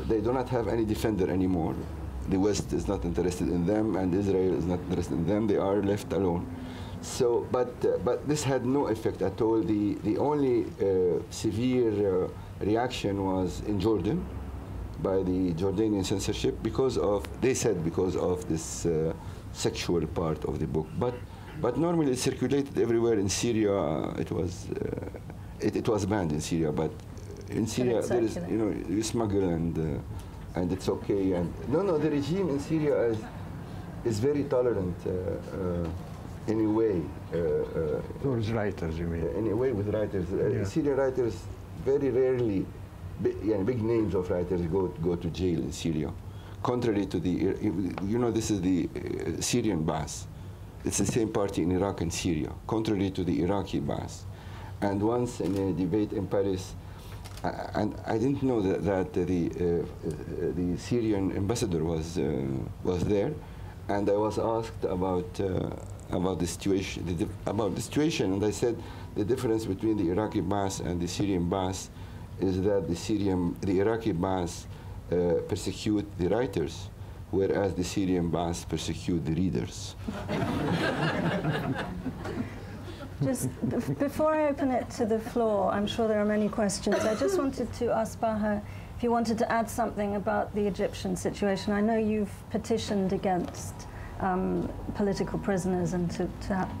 They do not have any defender anymore. The West is not interested in them, and Israel is not interested in them. They are left alone. So, but this had no effect at all. The only severe reaction was in Jordan by the Jordanian censorship because of this sexual part of the book. But normally it circulated everywhere. In Syria, it was banned in Syria, but in Syria there is you smuggle and it's okay. And no, the regime in Syria is very tolerant. In a way, those writers, you mean? In a way, with writers, Syrian writers very rarely, big names of writers go to jail in Syria, contrary to this is the Syrian Baas. It's the same party in Iraq and Syria, contrary to the Iraqi Baas. And once in a debate in Paris, and I didn't know that the Syrian ambassador was there, and I was asked about the situation, and I said the difference between the Iraqi Baas and the Syrian Baas is that the Iraqi Baas persecute the writers, whereas the Syrian Baas persecute the readers. Just before I open it to the floor, I'm sure there are many questions. I just wanted to ask Bahaa if you wanted to add something about the Egyptian situation. I know you've petitioned against political prisoners and to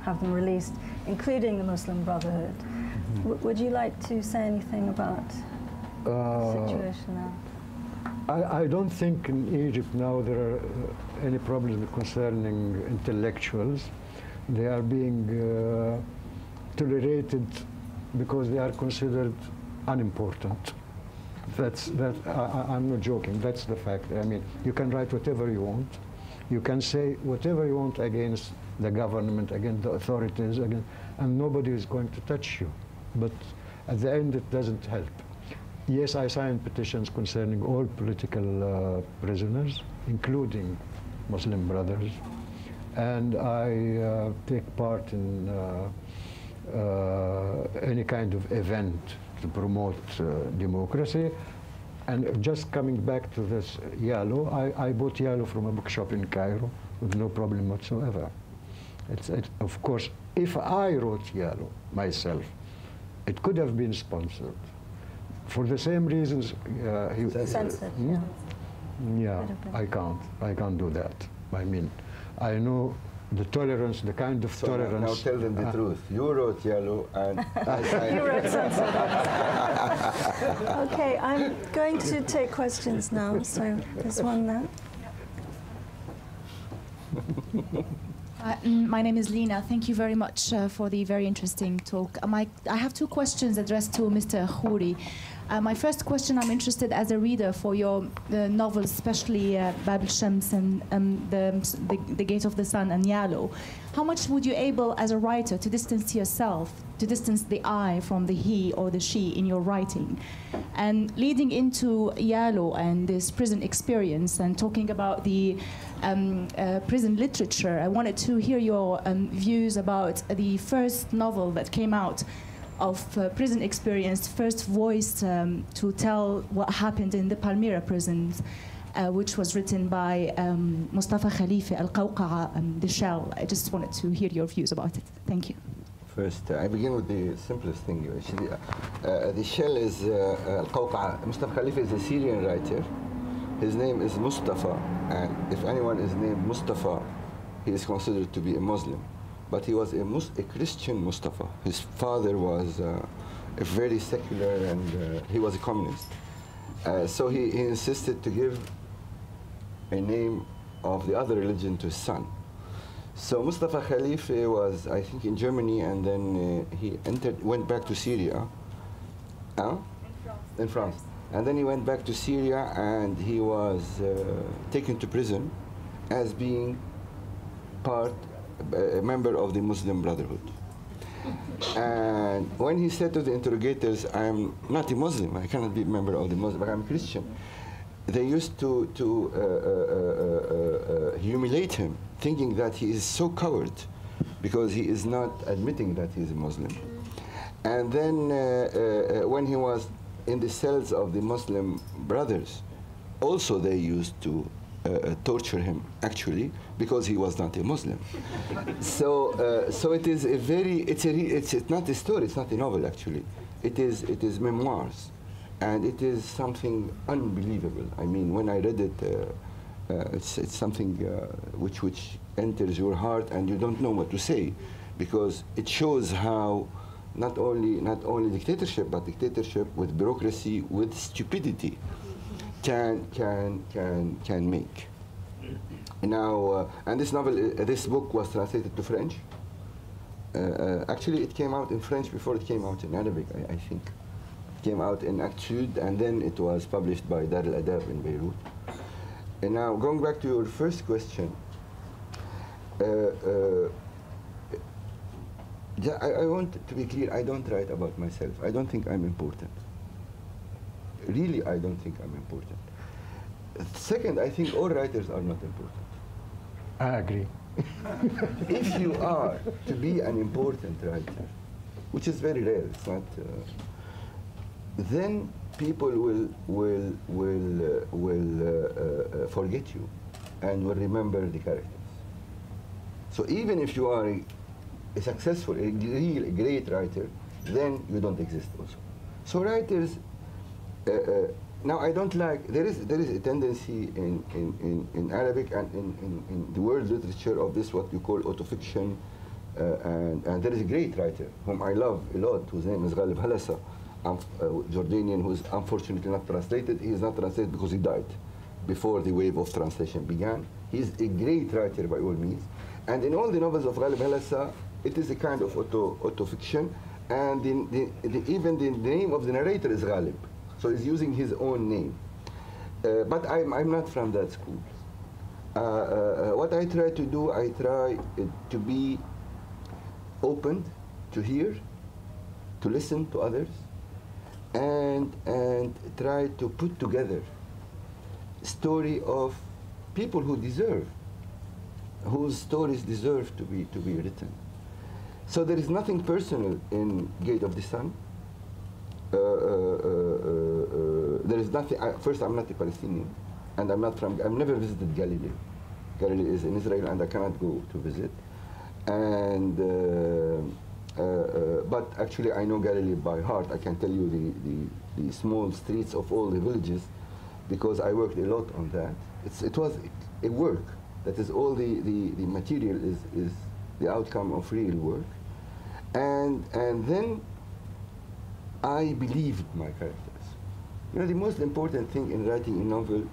have them released, including the Muslim Brotherhood. Would you like to say anything about the situation now? I don't think in Egypt now there are any problems concerning intellectuals. They are being tolerated because they are considered unimportant. I'm not joking, that's the fact. I mean, you can write whatever you want. You can say whatever you want against the government, against the authorities, and nobody is going to touch you. But at the end, it doesn't help. Yes, I signed petitions concerning all political prisoners, including Muslim brothers, and I take part in any kind of event to promote democracy. And just coming back to this Yalo, I bought Yalo from a bookshop in Cairo with no problem whatsoever. Of course, if I wrote Yalo myself, it could have been sponsored. For the same reasons, Censored. Yeah, I can't do that. I mean, I know the tolerance, the kind of tolerance. Now tell them the truth. You wrote Yalo, and you wrote Sunset. Okay, I'm going to take questions now. So there's one there. My name is Lina. Thank you very much for the very interesting talk. I have two questions addressed to Mr. Khoury. My first question, I'm interested as a reader for your novels, especially Bab al-Shams and the Gate of the Sun and Yalo. How much would you able, as a writer, to distance yourself, to distance the I from the he or the she in your writing? And leading into Yalo and this prison experience and talking about the prison literature, I wanted to hear your views about the first novel that came out of prison experience, first voice to tell what happened in the Palmyra prisons, which was written by Mustafa Khalifa, Al-Qawqa'a, The Shell. I just wanted to hear your views about it. Thank you. First, I begin with the simplest thing. Actually, The Shell is Al-Qawqa'a. Mustafa Khalifa is a Syrian writer. His name is Mustafa, and if anyone is named Mustafa, he is considered to be a Muslim. But he was a Christian Mustafa. His father was a very secular, and he was a communist. So he insisted to give a name of the other religion to his son. So Mustafa Khalifa was, I think, in Germany, and then he went back to Syria. In France. And then he went back to Syria, and he was taken to prison as being a member of the Muslim Brotherhood. And when he said to the interrogators, "I'm not a Muslim, I cannot be a member of the Muslim, but I'm Christian," they used to humiliate him, thinking that he is so coward because he is not admitting that he is a Muslim. And then when he was in the cells of the Muslim brothers, also they used to torture him, actually, because he was not a Muslim. So it is a very, it's not a story, it's not a novel, actually. It is memoirs, and it is something unbelievable. I mean, when I read it, it's something which enters your heart, and you don't know what to say, because it shows how not only dictatorship, but dictatorship with bureaucracy, with stupidity, can make. Now, and this novel, this book was translated to French. Actually, it came out in French before it came out in Arabic, I think. It came out in Act Sud, and then it was published by Dar al-Adab in Beirut. And now, going back to your first question, I want to be clear, I don't write about myself. I don't think I'm important. Really, I don't think I'm important. Second, I think all writers are not important. I agree. If you are to be an important writer, which is very rare, it's not, then people will forget you and will remember the characters. So even if you are a successful, a real great writer, then you don't exist also. So writers, now I don't like, there is a tendency in Arabic and in the world literature of this, what you call autofiction, and there is a great writer whom I love a lot, whose name is Ghalib Halassa, Jordanian, who is unfortunately not translated. He is not translated because he died before the wave of translation began. He is a great writer by all means. And in all the novels of Ghalib Halassa, it is a kind of autofiction, and even the name of the narrator is Ghalib. So he's using his own name. But I'm not from that school. What I try to do, I try to be open to hear, to listen to others, and try to put together a story of people who deserve, whose stories deserve to be written. So there is nothing personal in Gate of the Sun. There is nothing. First, I'm not a Palestinian, and I've never visited Galilee. Galilee is in Israel, and I cannot go to visit. And but actually, I know Galilee by heart. I can tell you the small streets of all the villages, because I worked a lot on that. It was a work. That is, all the material is the outcome of real work. And then I believed my characters. You know, the most important thing in writing a novel,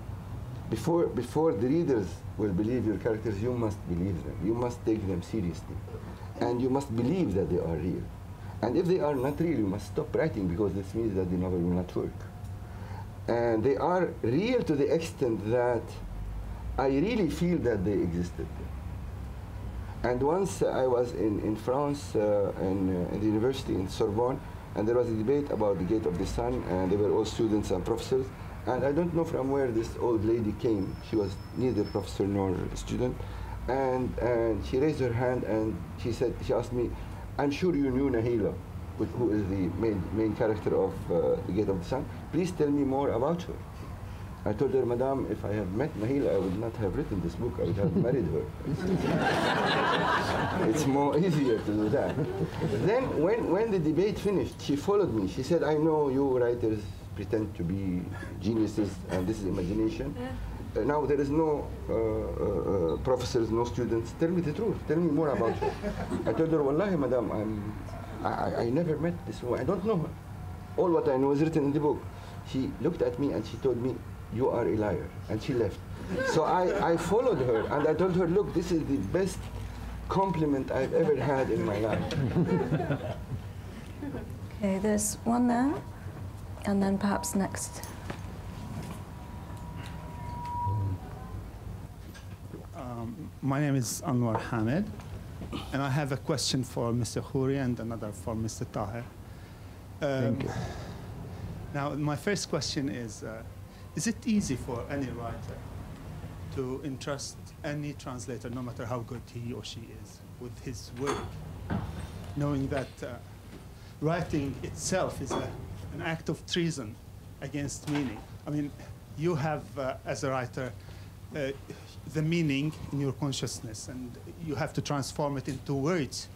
before the readers will believe your characters, you must believe them. You must take them seriously. And you must believe that they are real. And if they are not real, you must stop writing, because this means that the novel will not work. And they are real to the extent that I really feel that they existed. And once I was in France, in the university in Sorbonne, and there was a debate about the Gate of the Sun, and they were all students and professors. And I don't know from where this old lady came. She was neither professor nor student. And she raised her hand and she asked me, I'm sure you knew Nahila, who is the main character of The Gate of the Sun. Please tell me more about her. I told her, Madame, if I had met Nahila, I would not have written this book. I would have married her. It's more easier to do that. Then when the debate finished, she followed me. She said, I know you writers pretend to be geniuses, and this is imagination. Now there is no professors, no students. Tell me the truth. Tell me more about her. I told her, Wallahi, Madam, I never met this woman. I don't know her. All what I know is written in the book. She looked at me and she told me, you are a liar. And she left. So I followed her and I told her, look, this is the best compliment I've ever had in my life. Okay, there's one there, and then perhaps next. My name is Anwar Hamid, and I have a question for Mr. Khoury and another for Mr. Taher. Thank you. Now, my first question is it easy for any writer to entrust any translator, no matter how good he or she is, with his work, knowing that writing itself is an act of treason against meaning? I mean, you have, as a writer, the meaning in your consciousness, and you have to transform it into words.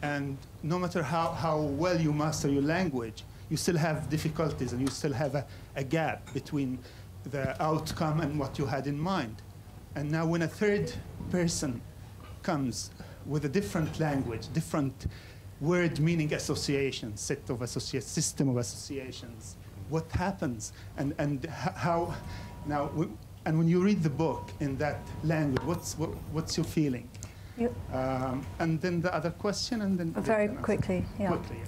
And no matter how well you master your language, you still have difficulties, and you still have a gap between the outcome and what you had in mind. And now when a third person comes with a different language, different word meaning associations, system of associations, what happens? And how, now, and when you read the book in that language, what's your feeling? And then the other question, and then very quickly, yeah. Quickly,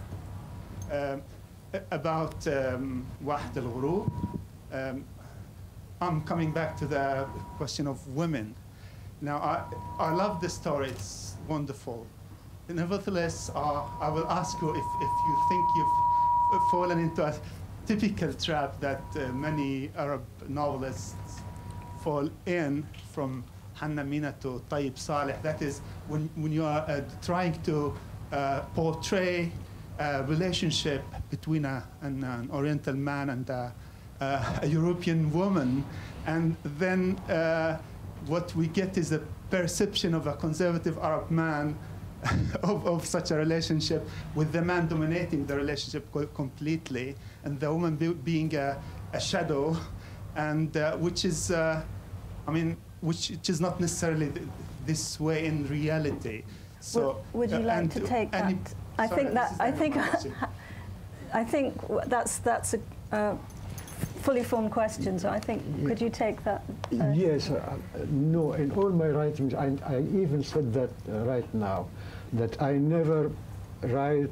yeah. About Wahed al-Ghurub, I'm coming back to the question of women. Now, I love the story; it's wonderful. Nevertheless, I will ask you if you think you've fallen into a typical trap that many Arab novelists fall in, from Hanna Mina to Tayyib Saleh. That is, when you are trying to portray a relationship between an Oriental man and a European woman, and then what we get is a perception of a conservative Arab man of such a relationship, with the man dominating the relationship completely, and the woman being a shadow, and which is, which is not necessarily this way in reality. So, would you like to take that? I think that's a fully formed question. So I think, could you take that? Yes, no. In all my writings, I even said that right now, that I never write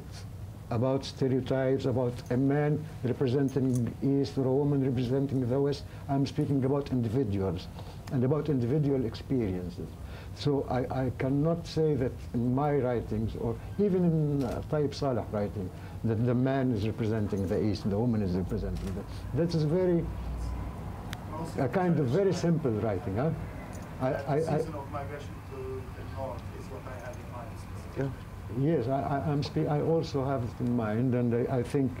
about stereotypes, about a man representing the East or a woman representing the West. I'm speaking about individuals and about individual experiences. So I cannot say that in my writings, or even in Tayyib Saleh writing, that the man is representing the East and the woman is representing the... That is a kind of very simple writing. Huh? The season of migration to the north is what I have in mind. Yeah. Yes, I also have it in mind, and I think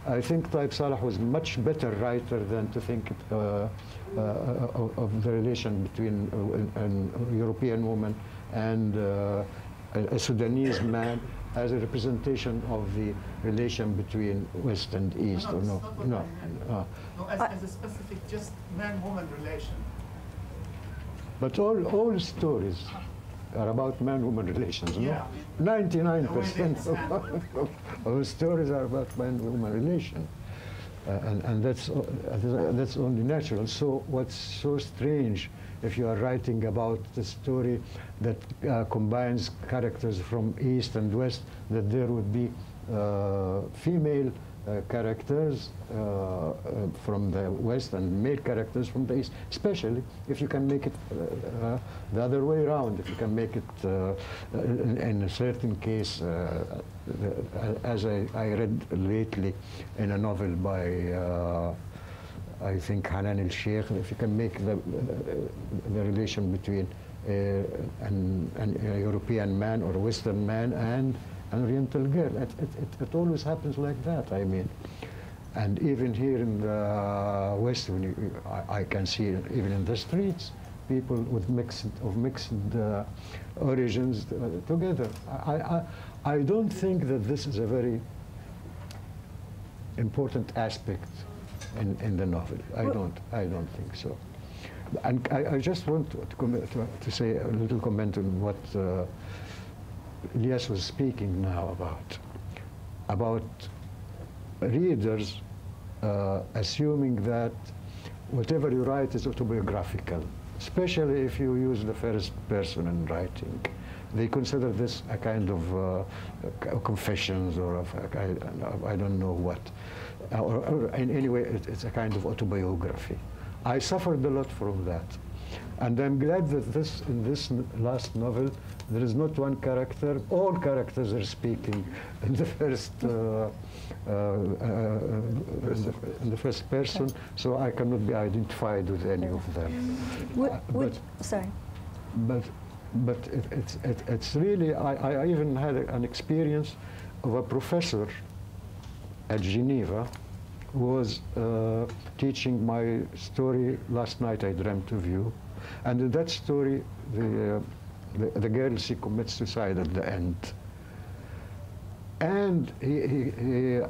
Tayyib Saleh was much better writer than to think of the relation between a European woman and a Sudanese man as a representation of the relation between West and East. No, as a specific just man-woman relation. But all stories are about man-woman relations. Yeah. 99% of stories are about man-woman relation, and that's only natural. So what's so strange, if you are writing about the story that combines characters from East and West, that there would be female characters from the West and male characters from the East, especially if you can make it the other way around, if you can make it in a certain case, as I read lately in a novel by I think Hanan el-Sheikh, if you can make the relation between a European man or a Western man and an Oriental girl. It always happens like that, I mean. And even here in the West, when I can see even in the streets, people with mixed origins together. I don't think that this is a very important aspect in the novel. I don't think so. And I just want to say a little comment on what Elias was speaking now about readers assuming that whatever you write is autobiographical, especially if you use the first person in writing. They consider this a kind of confessions or I don't know what. Or in any way, it's a kind of autobiography. I suffered a lot from that. And I'm glad that in this last novel, there is not one character. All characters are speaking in the first person, so I cannot be identified with any of them. But it's really, I even had an experience of a professor at Geneva who was teaching my story, Last Night I Dreamt of You. And in that story, the girl, she commits suicide at the end. And he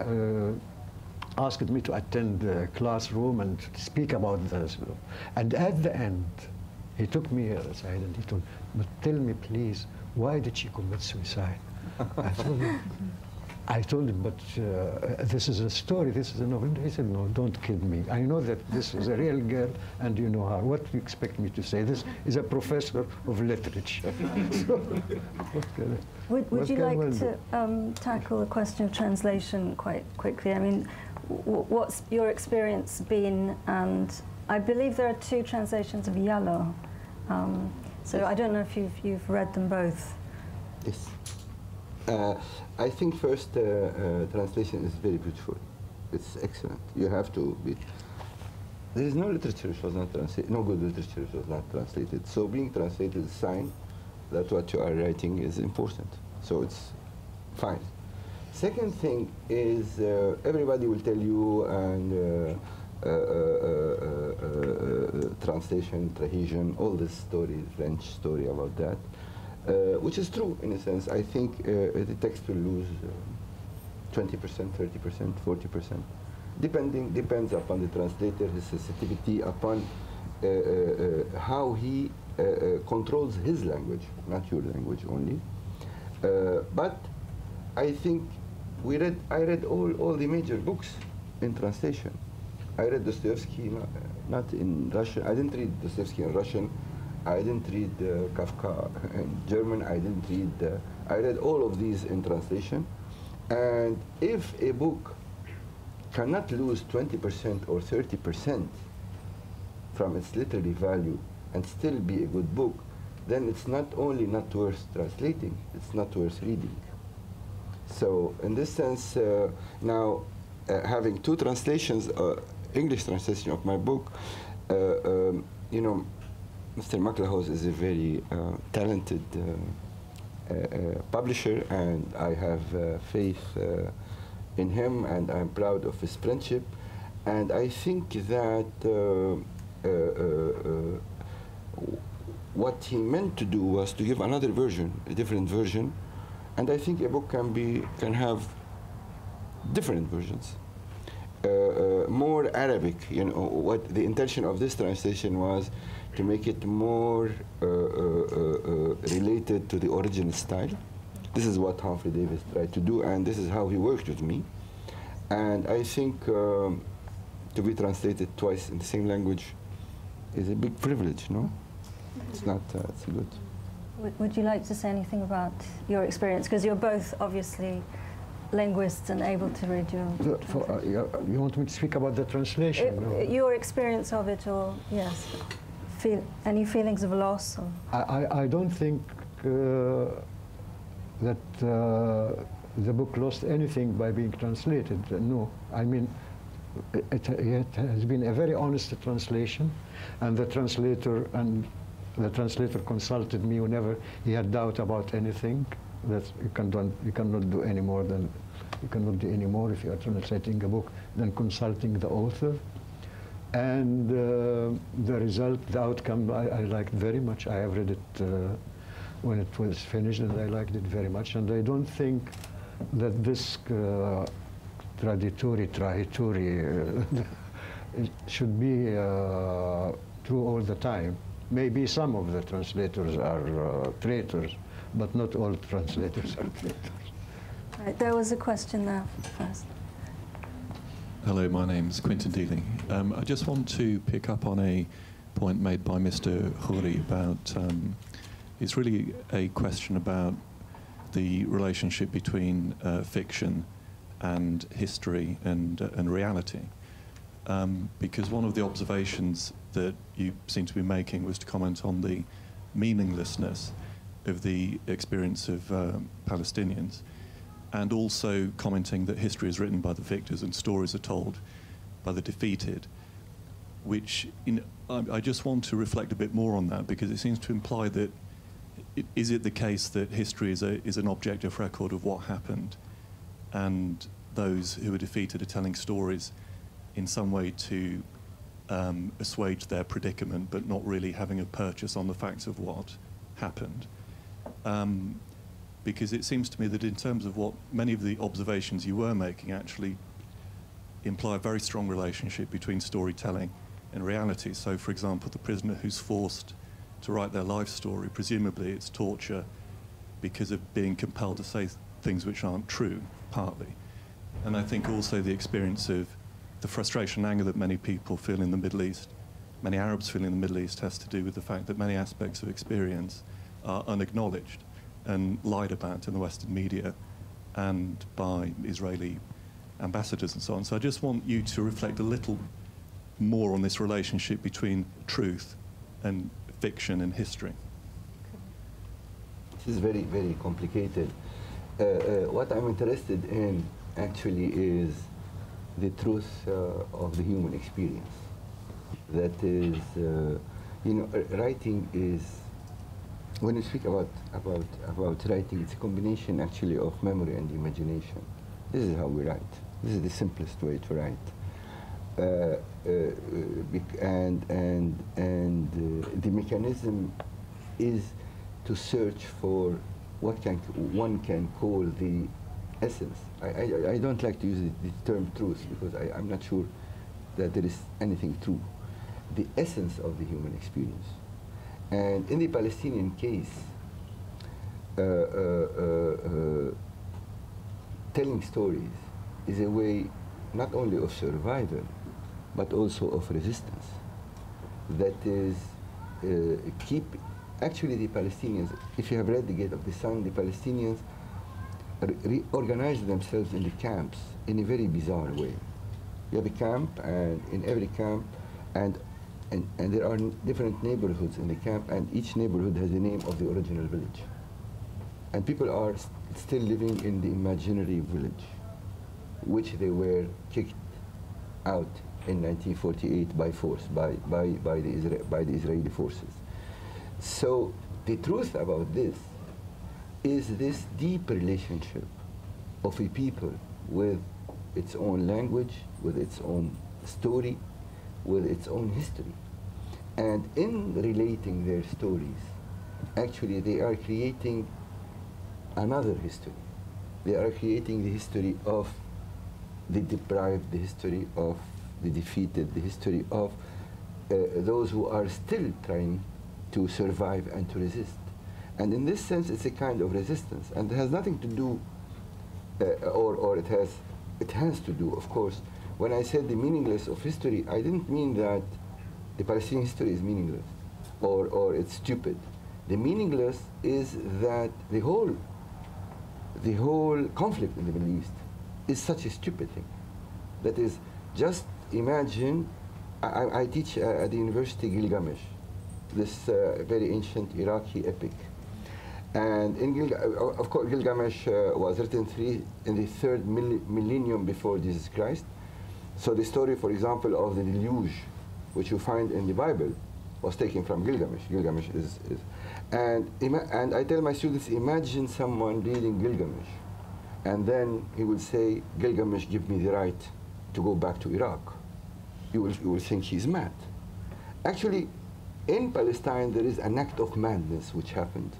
asked me to attend the classroom and speak about this. And at the end, he took me aside and he told me, but tell me please, why did she commit suicide? I told him, but this is a story, this is a novel. He said, no, don't kid me. I know that this is a real girl and you know her. What do you expect me to say? This is a professor of literature. So, would you like to tackle the question of translation quite quickly? I mean, what's your experience been? And I believe there are 2 translations of Yalo. So I don't know if you've read them both. Yes. I think first translation is very beautiful. It's excellent. You have to be. There is no literature which was not translated. No good literature which was not translated. So being translated is a sign that what you are writing is important. So it's fine. Second thing is everybody will tell you and translation, Trahejan, all this story, French story about that. Which is true in a sense. I think the text will lose 20%, 30%, 40%. Depends upon the translator, his sensitivity, upon how he controls his language, not your language only. But I think I read all the major books in translation. I read Dostoevsky, not in Russian. I didn't read Dostoevsky in Russian. I didn't read Kafka in German. I didn't read. I read all of these in translation. And if a book cannot lose 20% or 30% from its literary value and still be a good book, then it's not only not worth translating, it's not worth reading. So in this sense, now having 2 translations, English translation of my book, you know, Mr. McLahouse is a very talented publisher, and I have faith in him, and I'm proud of his friendship. And I think that what he meant to do was to give another version, a different version, and I think a book can have different versions. More Arabic, you know, what the intention of this translation was to make it more related to the original style. This is what Humphrey Davis tried to do, and this is how he worked with me. And I think to be translated twice in the same language is a big privilege, no? It's not, it's good. Would you like to say anything about your experience? Because you're both obviously linguists and able to read your You want me to speak about the translation? No. your experience of it, or yes, any feelings of loss? Or? I don't think that the book lost anything by being translated. No, I mean, it has been a very honest translation, and the translator consulted me whenever he had doubt about anything. That you cannot do any more than you cannot do any more if you are translating a book than consulting the author. And the result, the outcome, I liked very much. I have read it when it was finished, and I liked it very much. And I don't think that this traditory should be true all the time. Maybe some of the translators are traitors, but not all translators are traitors. Right, there was a question there first. Hello, my name's Quentin Dealing. I just want to pick up on a point made by Mr. Khoury about, it's really a question about the relationship between fiction and history and reality. Because one of the observations that you seem to be making was to comment on the meaninglessness of the experience of Palestinians, and also commenting that history is written by the victors and stories are told by the defeated, which I just want to reflect a bit more on that, because it seems to imply that is it the case that history is an objective record of what happened, and those who are defeated are telling stories in some way to assuage their predicament, but not really having a purchase on the facts of what happened? Because it seems to me that in terms of what many of the observations you were making actually imply a very strong relationship between storytelling and reality. So, for example, the prisoner who's forced to write their life story, presumably it's torture because of being compelled to say things which aren't true, partly. And I think also the experience of the frustration and anger that many people feel in the Middle East, many Arabs feel in the Middle East, has to do with the fact that many aspects of experience are unacknowledged and lied about in the Western media and by Israeli ambassadors and so on. So I just want you to reflect a little more on this relationship between truth and fiction and history. This is very, very complicated. What I'm interested in actually is the truth of the human experience. That is, you know, writing is, when you speak about writing, it's a combination actually of memory and imagination. This is how we write. This is the simplest way to write. The mechanism is to search for what one can call the essence. I don't like to use the term truth, because I'm not sure that there is anything true. The essence of the human experience. And in the Palestinian case, telling stories is a way not only of survival, but also of resistance. That is, actually the Palestinians, if you have read The Gate of the Sun, the Palestinians reorganized themselves in the camps in a very bizarre way. You have a camp, and in every camp, and there are different neighborhoods in the camp, and each neighborhood has the name of the original village. And people are still living in the imaginary village, which they were kicked out in 1948 by force, by the Israeli forces. So the truth about this is this deep relationship of a people with its own language, with its own story, with its own history. And in relating their stories, actually they are creating another history. They are creating the history of the deprived, the history of the defeated, the history of those who are still trying to survive and to resist. And in this sense, it's a kind of resistance, and it has nothing to do, or it has to do, of course. When I said the meaningless of history, I didn't mean that the Palestinian history is meaningless, or it's stupid. The meaningless is that the whole the whole conflict in the Middle East is such a stupid thing. That is, just imagine, I teach at the University Gilgamesh, this very ancient Iraqi epic. And in of course, Gilgamesh was written in the third millennium before Jesus Christ. So the story, for example, of the deluge, which you find in the Bible, was taken from Gilgamesh. Gilgamesh is and I tell my students, imagine someone reading Gilgamesh, and then he will say, Gilgamesh, give me the right to go back to Iraq. You will think he's mad. Actually, in Palestine, there is an act of madness which happened,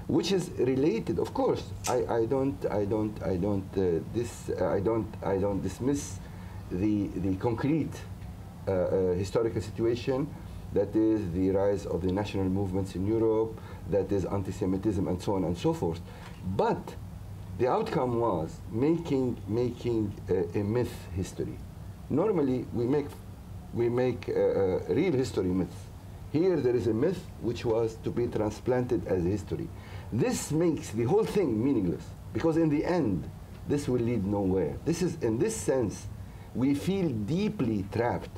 which is related. Of course, I don't dismiss the concrete historical situation, that is the rise of the national movements in Europe, that is anti-Semitism and so on and so forth. But the outcome was making a myth history. Normally we make real history myths. Here there is a myth which was to be transplanted as a history. This makes the whole thing meaningless, because in the end this will lead nowhere. This is, in this sense, we feel deeply trapped.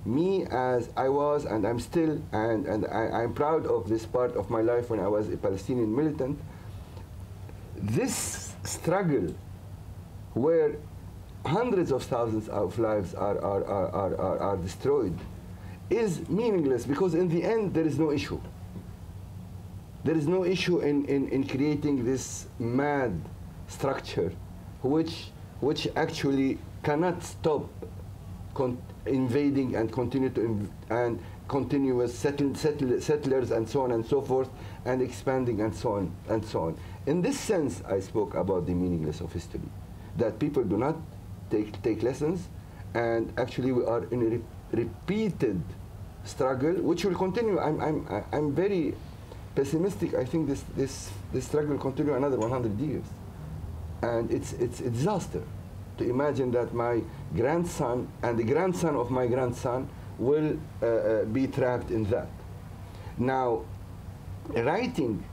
Me, as I was, and I'm still, and I'm proud of this part of my life when I was a Palestinian militant. This struggle, where hundreds of thousands of lives are destroyed, is meaningless, because in the end there is no issue. There is no issue in creating this mad structure, which actually cannot stop invading and continuous settlers and so on and so forth, and expanding and so on and so on. In this sense, I spoke about the meaningless of history, that people do not take lessons, and actually we are in a repeated struggle which will continue. I'm very pessimistic. I think this struggle will continue another 100 years, and it's a disaster to imagine that my grandson and the grandson of my grandson will be trapped in that. Now, writing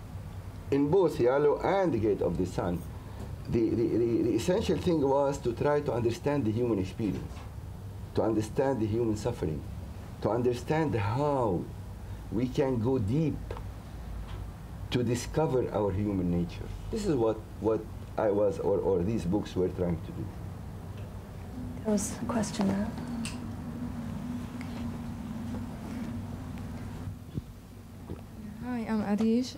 in both Yalo and the Gate of the Sun, the essential thing was to try to understand the human experience, to understand the human suffering, to understand how we can go deep to discover our human nature. This is what I was, or these books were trying to do. There was a question there. Hi, I'm Adish.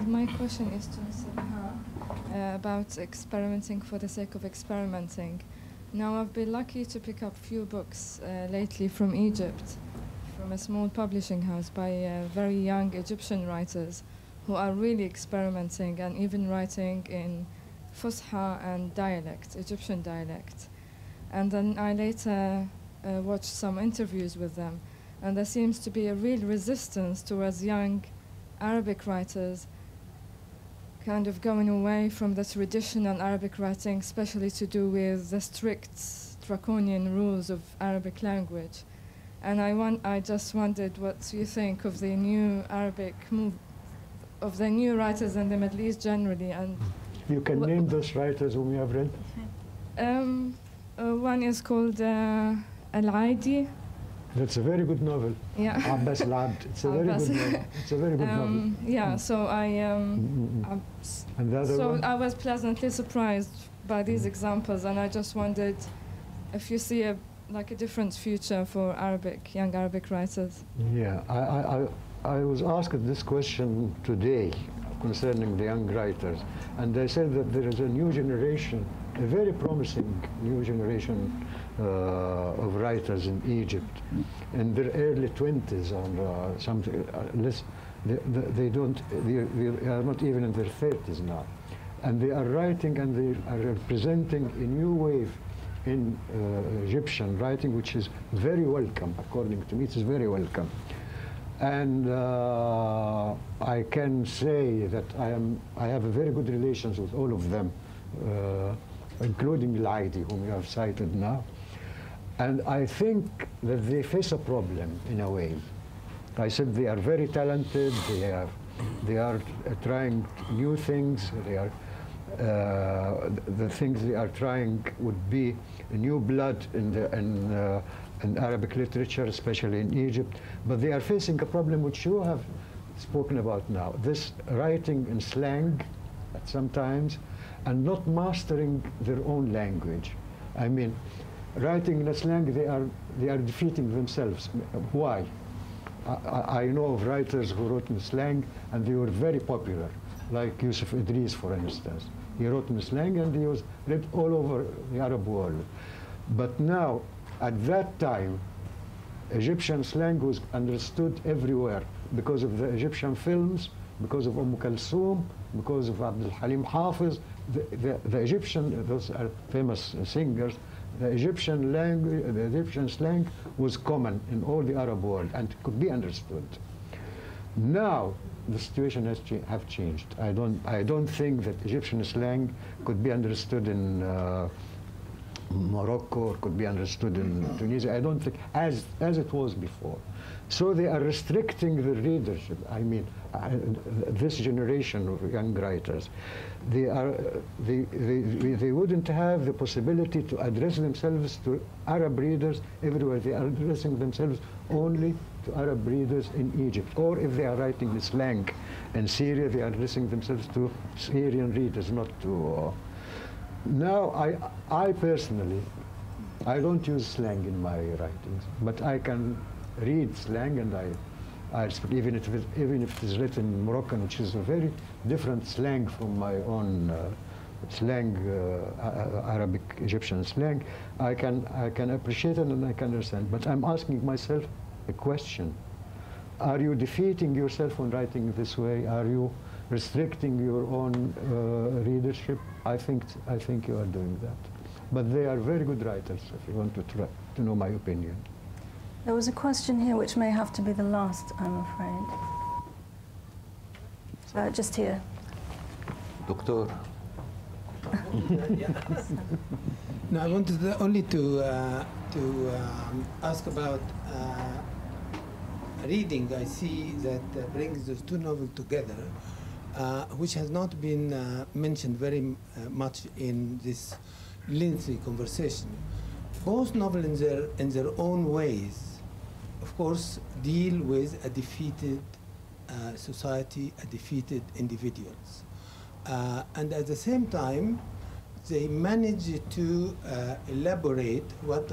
My question is to Mr. Bahaa about experimenting for the sake of experimenting. Now, I've been lucky to pick up few books lately from Egypt, from a small publishing house by very young Egyptian writers who are really experimenting and even writing in Fusha and dialect, Egyptian dialect. And then I later watched some interviews with them, and there seems to be a real resistance towards young Arabic writers kind of going away from the traditional Arabic writing, especially to do with the strict draconian rules of Arabic language. And I just wondered what you think of the new Arabic of the new writers in the Middle East generally. And you can name those writers whom you have read? One is called Al-Aidi. That's a very good novel. Yeah. Abbas Al-Abd. It's a very good novel. It's a very good novel. Yeah, so And the other so one? I was pleasantly surprised by these examples, and I just wondered if you see a different future for young Arabic writers. Yeah, I was asked this question today concerning the young writers, and they said that there is a new generation, a very promising new generation of writers in Egypt in their early 20s or something. They are not even in their 30s now, and they are writing and they are representing a new wave in Egyptian writing, which is very welcome. According to me, it is very welcome. And I can say that I have a very good relations with all of them, including Al-Aidi, whom you have cited now. And I think that they face a problem in a way. I said they are very talented. They are trying new things. the things they are trying would be new blood in Arabic literature, especially in Egypt. But they are facing a problem which you have spoken about now, this writing in slang at sometimes and not mastering their own language. I mean, writing in a slang, they are defeating themselves. Why? I know of writers who wrote in slang and they were very popular, like Yusuf Idris, for instance. He wrote in slang and he was read all over the Arab world. But now, at that time, Egyptian slang was understood everywhere because of the Egyptian films, because of Kulthum, because of Abdul Halim Hafiz, the Egyptian, those are famous singers. The Egyptian language, the Egyptian slang was common in all the Arab world and could be understood. Now the situation has changed. I don't think that Egyptian slang could be understood in Morocco or could be understood in Tunisia. I don't think as it was before. So they are restricting the readership. I mean, this generation of young writers, they wouldn't have the possibility to address themselves to Arab readers everywhere. They are addressing themselves only to Arab readers in Egypt. Or if they are writing the slang in Syria, they are addressing themselves to Syrian readers, not to... Now, I personally, I don't use slang in my writings, but I can read slang and I speak, even if it is written in Moroccan, which is a very different slang from my own slang, Arabic Egyptian slang. I can appreciate it and I can understand. But I'm asking myself a question: are you defeating yourself when writing this way? Are you restricting your own readership? I think you are doing that. But they are very good writers. If you want to know my opinion. There was a question here which may have to be the last, I'm afraid. Just here. Doctor. No, I wanted only to ask about reading. I see that brings those two novels together, which has not been mentioned very much in this lengthy conversation. Both novels in their own ways, of course, deal with a defeated society, a defeated individuals. And at the same time, they manage to elaborate what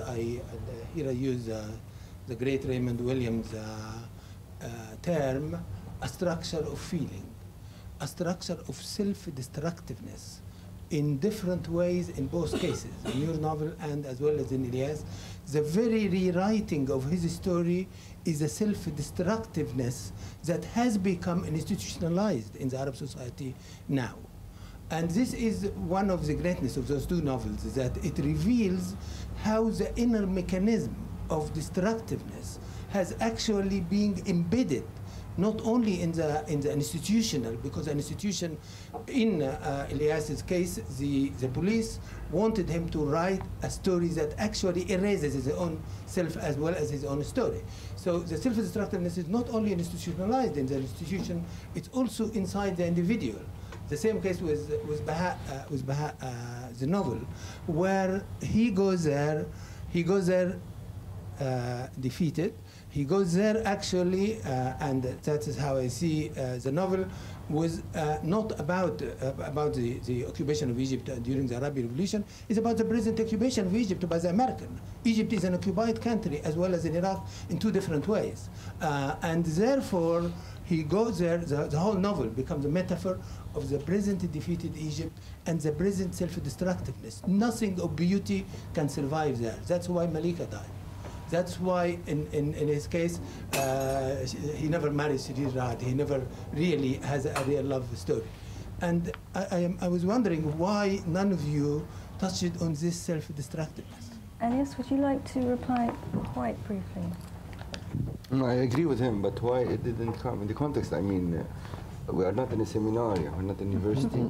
here I use the great Raymond Williams term, a structure of feeling, a structure of self-destructiveness in different ways in both cases, in your novel and as well as in Elias. The very rewriting of his story is a self-destructiveness that has become institutionalized in the Arab society now. And this is one of the greatness of those two novels, is that it reveals how the inner mechanism of destructiveness has actually been embedded not only in the institutional, because the institution, in Elias's case, the police wanted him to write a story that actually erases his own self as well as his own story. So the self-destructiveness is not only institutionalized in the institution, it's also inside the individual. The same case with Bahaa, the novel, where he goes there defeated. He goes there actually, and that is how I see the novel, was not about the occupation of Egypt during the Arabic Revolution. It's about the present occupation of Egypt by the American. Egypt is an occupied country as well as in Iraq in two different ways. And therefore, he goes there, the whole novel becomes a metaphor of the present defeated Egypt and the present self-destructiveness. Nothing of beauty can survive there. That's why Malika died. That's why, in his case, he never married Sidi Raad. He never really has a real love story. And I was wondering why none of you touched on this self-destructiveness. Elias, would you like to reply quite briefly? No, I agree with him, but why it didn't come in the context? I mean, we are not in a seminar, we're not in university.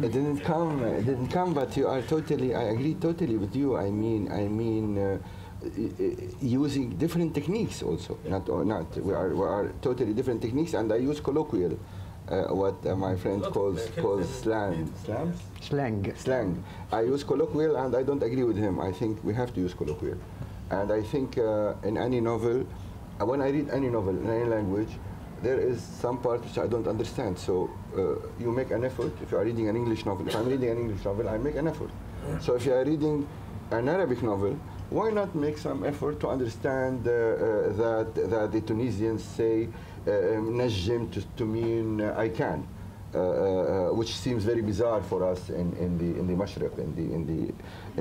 It didn't come, but you are totally, I agree totally with you. I mean, using different techniques also, we are totally different techniques, and I use colloquial what my friend calls slang. Slang. I use colloquial, and I don't agree with him. I think we have to use colloquial. And I think in any novel, when I read any novel in any language, there is some part which I don't understand. So you make an effort. If you are reading an English novel, if I'm reading an English novel, I make an effort. So if you are reading an Arabic novel, why not make some effort to understand that the Tunisians say najim to mean I can, which seems very bizarre for us in the Mashraq, in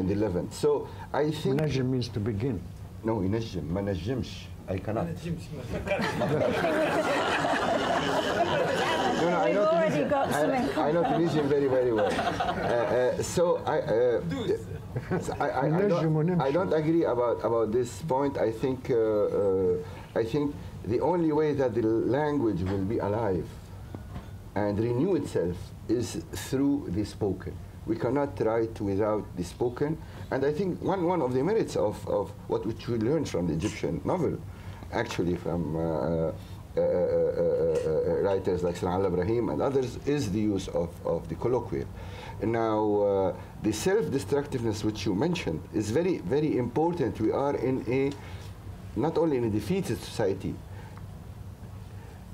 the Levant. So I think najim means to begin. No, najim, ma najimsh. I cannot. No, I know already got some I know Tunisian very, very well. So I don't agree about this point. I think the only way that the language will be alive and renew itself is through the spoken. We cannot write without the spoken. And I think one of the merits of what which we learned from the Egyptian novel, actually from writers like Salah Ibrahim and others, is the use of the colloquial. Now, the self-destructiveness which you mentioned is very, very important. We are not only in a defeated society,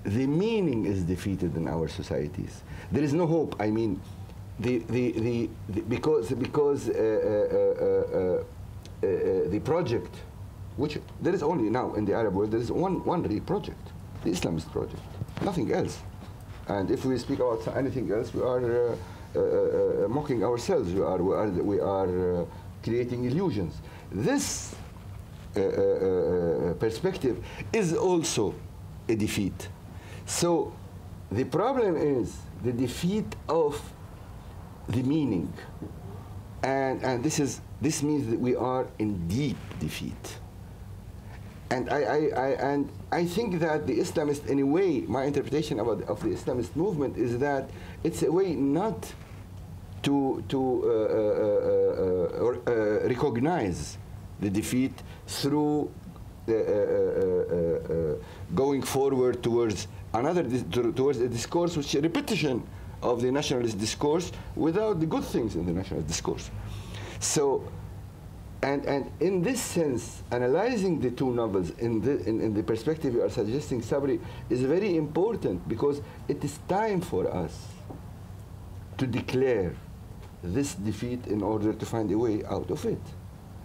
the meaning is defeated in our societies. There is no hope. I mean, because the project, which there is only now in the Arab world, there is one real project, the Islamist project, nothing else. And if we speak about anything else, we are mocking ourselves. We are creating illusions. This perspective is also a defeat. So the problem is the defeat of the meaning, and this means that we are in deep defeat. And I think that the Islamist, in a way, my interpretation of the Islamist movement is that it's a way not to recognize the defeat through going forward towards towards a discourse which is a repetition of the nationalist discourse without the good things in the nationalist discourse. So, and in this sense, analyzing the two novels in the perspective you are suggesting, Sabri, is very important, because it is time for us to declare this defeat in order to find a way out of it.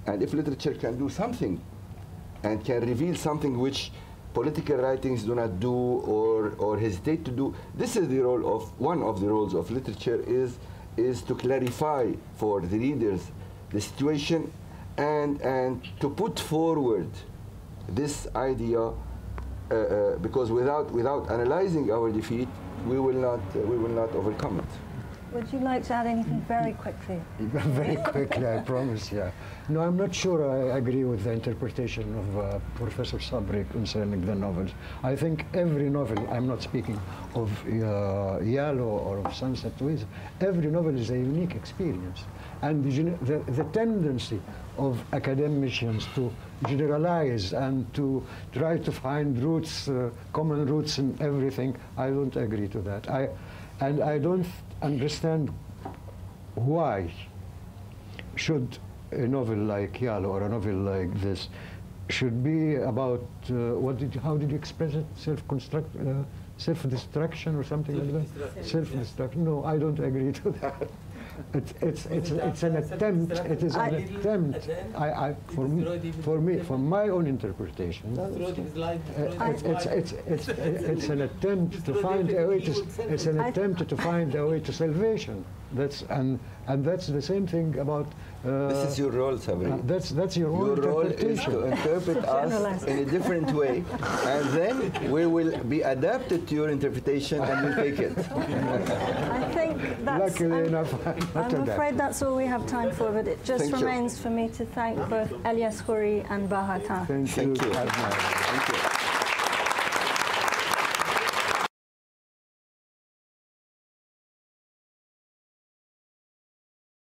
And if literature can do something and can reveal something which political writings do not do or hesitate to do, this is the role of, one of the roles of literature is to clarify for the readers the situation and to put forward this idea, because without analyzing our defeat, we will not overcome it. Would you like to add anything very quickly? Very quickly, I promise, yeah. No, I'm not sure I agree with the interpretation of Professor Sabri concerning the novels. I think every novel, I'm not speaking of Yalo or of Sunset Oasis, every novel is a unique experience. And the tendency of academicians to generalize and to try to find roots, common roots in everything, I don't agree to that. And I don't understand why should a novel like Yalo or a novel like this should be about how did you express it? Self-destruction or something like that? Self-destruction. No, I don't agree to that. It's an attempt. It is an attempt. For me, from my own interpretation, it's an attempt to find a way to. It's an attempt to find a way to salvation. And that's the same thing about. This is your role, Sabri. That's your own interpretation. Your role is to interpret us in a different way, and then we will be adapted to your interpretation and we'll take it. I think that's. Luckily enough, I'm afraid that's all we have time for, but it just remains for me to thank both Elias Khoury and Bahaa Taher. Thank you. Thank you.